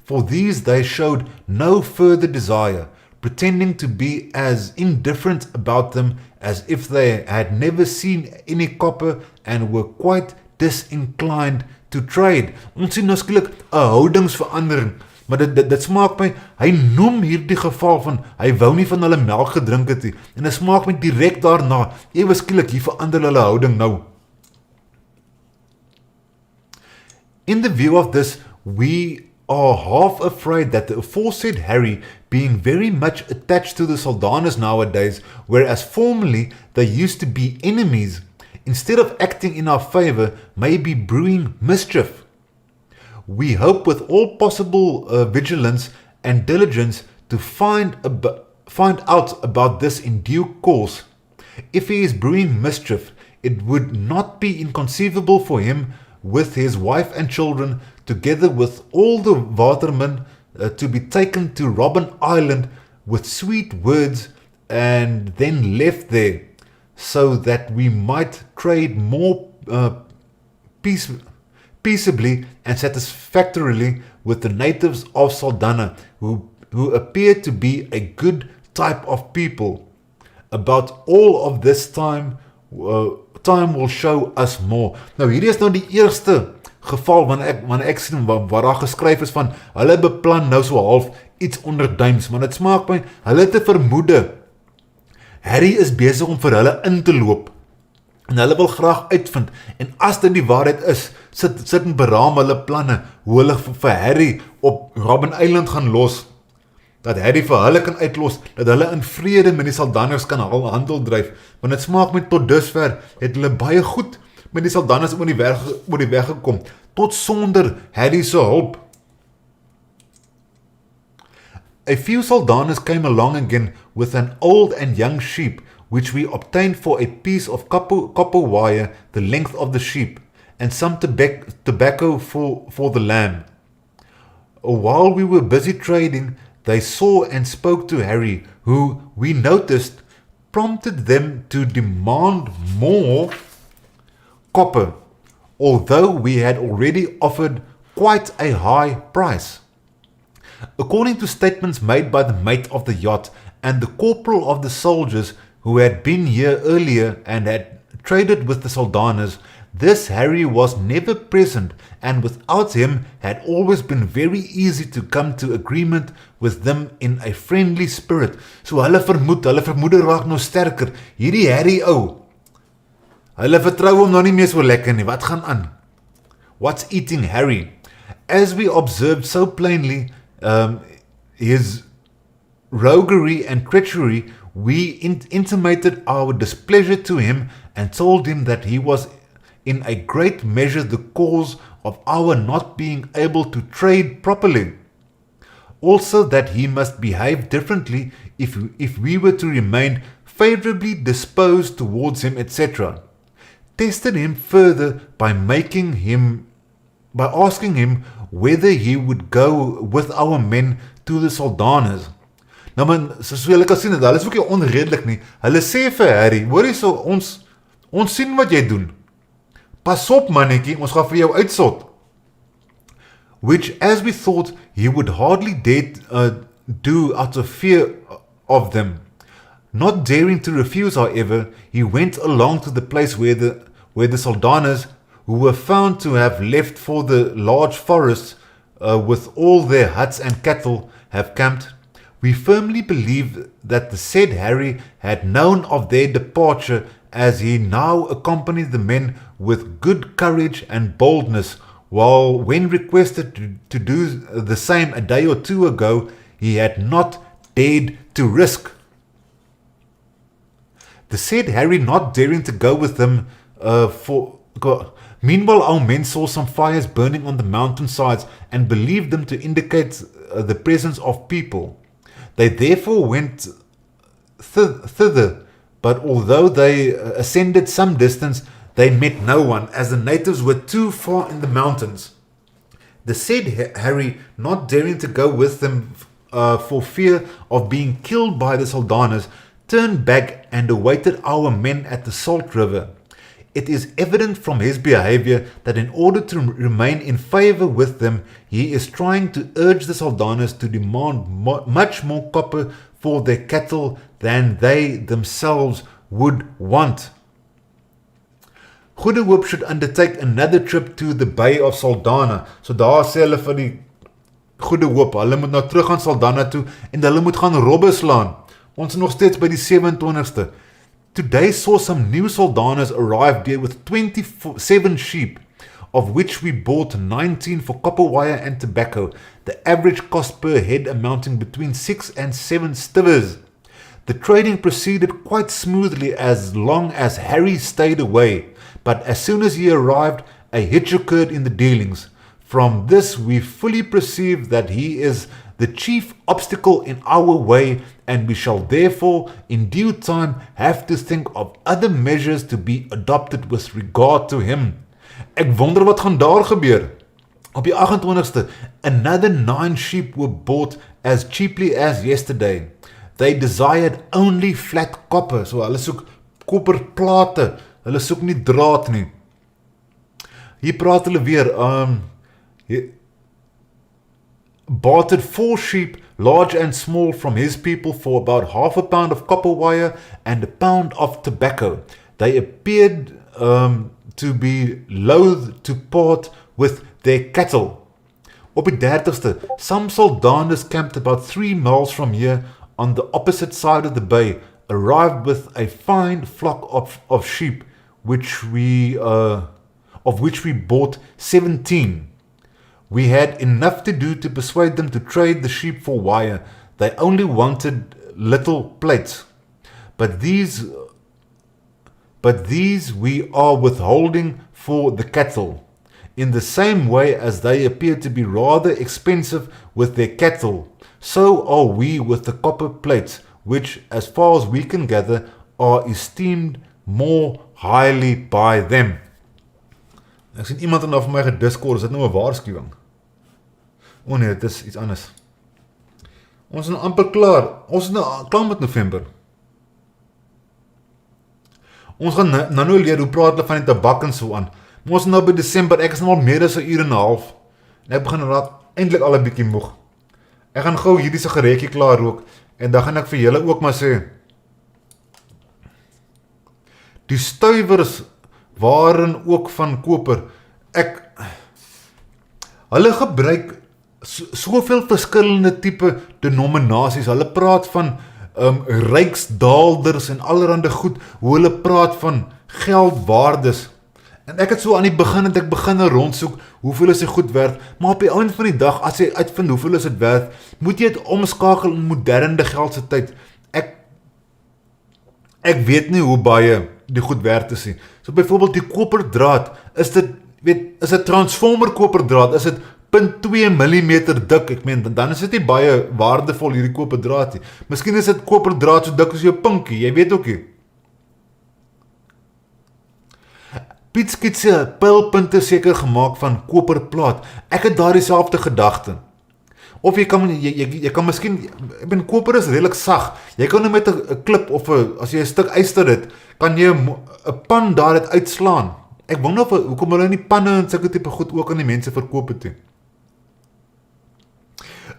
For these they showed no further desire, pretending to be as indifferent about them as if they had never seen any copper and were quite disinclined to trade. Ons sien nou skielik 'n houdingsverandering, maar dit smaak my, hy noem hierdie geval van, hy wou nie van hulle melk gedrink het nie, en dit smaak my direk daarna, ewe skielik, hier verander hulle houding nou. In the view of this, we are half afraid that the aforesaid Harry, being very much attached to the Saldanus nowadays, whereas formerly they used to be enemies, instead of acting in our favour, may be brewing mischief. We hope with all possible vigilance and diligence to find out about this in due course. If he is brewing mischief, it would not be inconceivable for him, with his wife and children, together with all the watermen, to be taken to Robben Island with sweet words and then left there, so that we might trade more peaceably and satisfactorily with the natives of Saldanha, who appear to be a good type of people. About all of this time will show us more. Nou hierdie is nou die eerste geval wanneer ek sien waar daar geskryf is van, hulle beplan nou so half iets onderduims, maar dit smaak my, hulle het 'n vermoede, Harry is besig om vir hulle in te loop, en hulle wil graag uitvind, en as dit die waarheid is, sit en beraam hulle planne, hoe hulle vir Harry op Robben Island gaan los, dat Harry vir hulle kan uitlos, dat hulle in vrede met die Saldaners kan handel dryf, want het smaak my tot dusver, het hulle baie goed met die Saldaners oor die weg gekom, tot sonder Harry se hulp. A few Saldaners came along again with an old and young sheep, which we obtained for a piece of copper wire the length of the sheep, and some tobacco for the lamb. While we were busy trading, they saw and spoke to Harry, who, we noticed, prompted them to demand more copper, although we had already offered quite a high price. According to statements made by the mate of the yacht and the corporal of the soldiers who had been here earlier and had traded with the Saldanhas, this Harry was never present, and without him had always been very easy to come to agreement with them in a friendly spirit. So hulle vermoede raak nou sterker. Hierdie Harry ou, hulle vertrou hom nou nie meer so lekker nie. Wat gaan aan? What's eating Harry? As we observed so plainly, his roguery and treachery, we intimated our displeasure to him and told him that he was in a great measure the cause of our not being able to trade properly. Also that he must behave differently if we were to remain favorably disposed towards him, etc. Tested him further by asking him whether he would go with our men to the Saldanhas. Nou man, soos julle kan sien, hulle is ook nie onredelik nie. Hulle sê vir Harry, hoor jy so, ons sien wat jy doen. Pas op mannetjie, ons gaan vir jou uitsot. Which, as we thought, he would hardly dare do out of fear of them. Not daring to refuse, however, he went along to the place where the Saldanhas, who were found to have left for the large forests with all their huts and cattle, have camped. We firmly believe that the said Harry had known of their departure, as he now accompanied the men with good courage and boldness, while when requested to do the same a day or two ago, he had not dared to risk. The said Harry not daring to go with them Meanwhile, our men saw some fires burning on the mountainsides and believed them to indicate the presence of people. They therefore went thither, but although they ascended some distance, they met no one, as the natives were too far in the mountains. The said Harry, not daring to go with them for fear of being killed by the Saldanhas, turned back and awaited our men at the Salt River. It is evident from his behavior that in order to remain in favor with them, he is trying to urge the Saldanhas to demand much more copper for their cattle than they themselves would want. Goede Hoop should undertake another trip to the Bay of Saldanha. So daar sê hulle vir die Goede Hoop, hulle moet nou terug aan Saldanha toe en hulle moet gaan robbe slaan. Ons is nog steeds by die 27ste. Today saw some new Saldanhas arrive there with 27 sheep, of which we bought 19 for copper wire and tobacco, the average cost per head amounting between 6 and 7 stivers. The trading proceeded quite smoothly as long as Harry stayed away, but as soon as he arrived, a hitch occurred in the dealings. From this we fully perceive that he is the chief obstacle in our way, and we shall therefore in due time have to think of other measures to be adopted with regard to him. Ek wonder wat gaan daar gebeur. Op die 28ste, another 9 sheep were bought as cheaply as yesterday. They desired only flat copper, so hulle soek kopperplate, hulle soek nie draad nie. Hier praat hulle weer, bartered 4 sheep, large and small, from his people for about half a pound of copper wire and a pound of tobacco. They appeared to be loath to part with their cattle. Op die 30ste, some Saldanhas camped about 3 miles from here on the opposite side of the bay, arrived with a fine flock of sheep, of which we bought 17. We had enough to do to persuade them to trade the sheep for wire. They only wanted little plates. But these we are withholding for the cattle, in the same way as they appear to be rather expensive with their cattle. So are we with the copper plates, which, as far as we can gather, are esteemed more highly by them. Ek sien iemand nou vir my gediscord, is dit nou 'n waarskuwing? O nee, dit is iets anders. Ons is nou amper klaar. Ons is nou klaar met November. Ons gaan nou leer hoe praat hulle van die tabak en so aan. Maar ons is nou by Desember, ek is nou al meer as 'n uur en 'n half. En ek begin raak eintlik al 'n bietjie moeg. Ek gaan gou hierdie sigaretjie klaar rook en dan gaan ek vir julle ook maar sê, Die stuiwers waren ook van koper. Hulle gebruik soveel verskillende tipe denominasies. Hulle praat van ryksdaalders en allerhande goed, hoe hulle praat van geldwaardes. En ek het so aan die begin, het ek begin rondsoek, hoeveel is die goed werd, maar op die einde van die dag, as jy uitvind hoeveel is dit werd, moet jy het omskakel in moderne geldse tyd. Ek weet nie hoe baie die goed werd is nie. So byvoorbeeld die koperdraad, is dit transformer koperdraad, is dit 0.2 mm dik, ek meen, dan is dit nie baie waardevol hierdie koperdraad nie. Miskien is dit koperdraad so dik as jou pinkie, jy weet ook nie. Piet skitse pylpunte seker gemaak van koperplaat. Ek het daar dieselfde gedagte. Of jy kan miskien, ek ben koper is redelik sag. Jy kan nou met 'n klip of as jy 'n stuk yster het, kan jy 'n pan daaruit uitslaan. Ek wonder hoekom hulle nie panne en sulke tipe goed ook aan die mense verkoop het nie.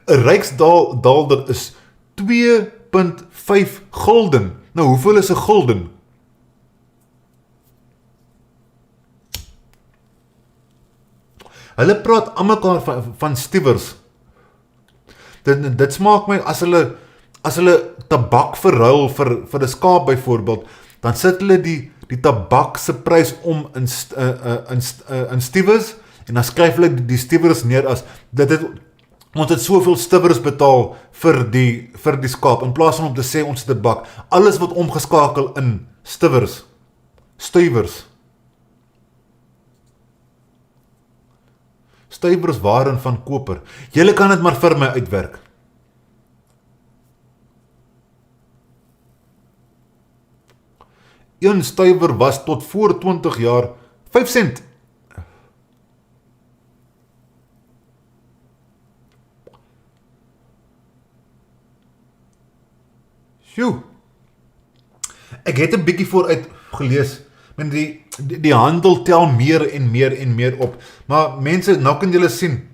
'n ryksdaalder is 2.5 gulden. Nou, hoeveel is 'n gulden? Hulle praat aan mekaar van stiewers. Dit smaak my, as hulle tabak verruil vir 'n skaap byvoorbeeld, dan sit hulle die tabak se prys om in stiewers, en dan skryf hulle die stiewers neer as, ons het soveel stiewers betaal vir die skaap, in plaas van om te sê ons het 'n bak. Alles wat omgeskakel in stiewers, stuiwers. Stuiwers waren van koper. Julle kan dit maar vir my uitwerk. Een stuiwer was tot voor 20 jaar 5 sent. Sjoe. Ek het 'n bietjie vooruit gelees. Die handel tel meer en meer en meer op. Maar mense, nou kan julle sien,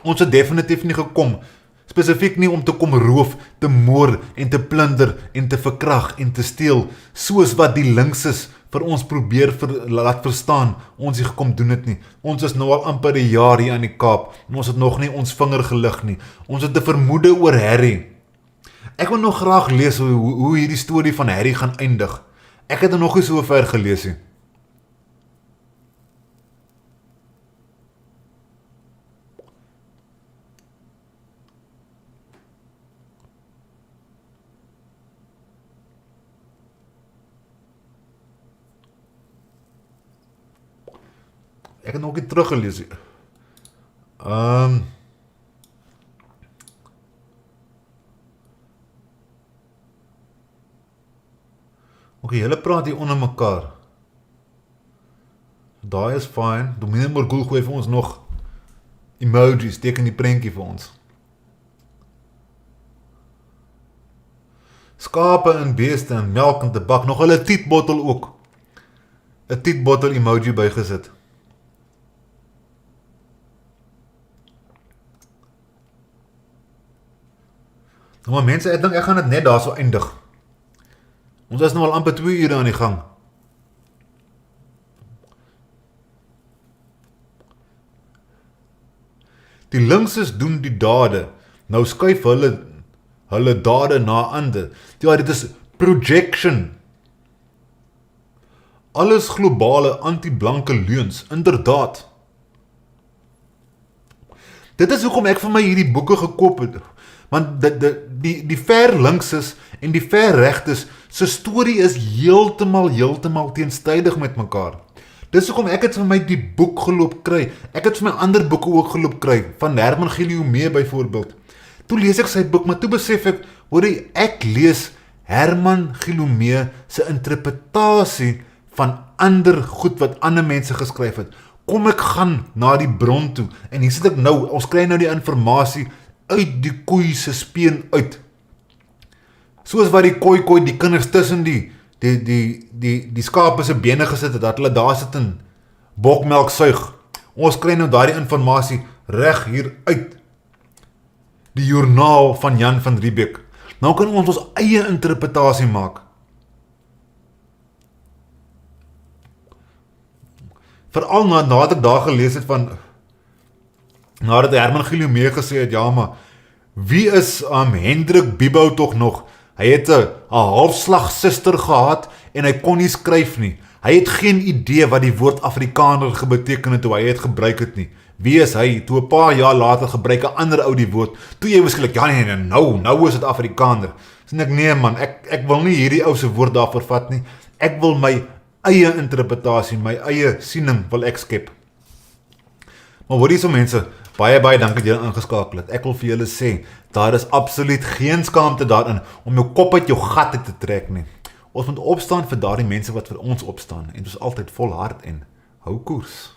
ons het definitief nie gekom, spesifiek nie om te kom roof, te moor en te plunder en te verkrag en te steel, soos wat die linkses vir ons probeer laat verstaan. Ons het gekom doen dit nie. Ons is nou al amper 'n jaar hier aan die Kaap, en ons het nog nie ons vinger gelig nie. Ons het 'n vermoede oor Harry. Ek wil nog graag lees hoe hierdie storie van Harry gaan eindig. Ek het nog nie so ver gelees nie. Ek het nog nie teruggelees nie. Okay, julle praat hier onder mekaar. Daai is fine. Dominee Morgul gooi vir ons nog emojis, teken die prentjie vir ons. Skape en beeste en melk en tabak, nog hulle tietbottel ook. 'n tietbottel emoji bygesit. Nou maar mense, ek dink ek gaan dit net daar so eindig. Ons is nou al amper 2 ure aan die gang. Die linkses doen die dade, nou skuif hulle dade na ander. Ja, dit is projection. Alles globale anti-blanke leuns, inderdaad. Dit is hoekom ek vir my hierdie boeke gekoop het. Want die ver linkses en die ver regtes se storie is heeltemal teenstrydig met mekaar. Dis hoekom ek het vir my die boek geloop kry. Ek het vir my ander boeke ook geloop kry, van Herman Giliomee byvoorbeeld. Toe lees ek sy boek, maar toe besef ek, hoorie, ek lees Herman Giliomee se interpretasie van ander goed wat ander mense geskryf het. Kom ek gaan na die bron toe, en hier sit ek nou, ons kry nou die informasie uit die koei se speen uit. Soos wat die Khoi die kinders tussen die skape se bene gesit het, dat hulle daar sit in bokmelk suig. Ons kry nou daardie informasie reg hier uit die joernaal van Jan van Riebeeck. Nou kan ons eie interpretasie maak. Veral nadat ek daar gelees het van, nadat Herman Gillieu gesê het, ja maar, wie is Hendrik Bibou tog nog? Hy het 'n halfslag suster gehad en hy kon nie skryf nie. Hy het geen idee wat die woord Afrikaner gebeteken het toe hy het gebruik het nie. Wie is hy? Toe 'n paar jaar later gebruik 'n ander ou die woord. Toe jy waarskynlik, ja nee, nou is dit Afrikaner. Sê ek nee man, ek wil nie hierdie ou se woord daarvoor vat nie. Ek wil my eie interpretasie, my eie siening wil ek skep. Maar hoor hierso mense, baie dankie dat julle ingeskakel het. Ek wil vir julle sê, daar is absoluut geen skaamte daarin om jou kop uit jou gat uit te trek nie. Ons moet opstaan vir daardie mense wat vir ons opstaan en ons altyd volhard en hou koers.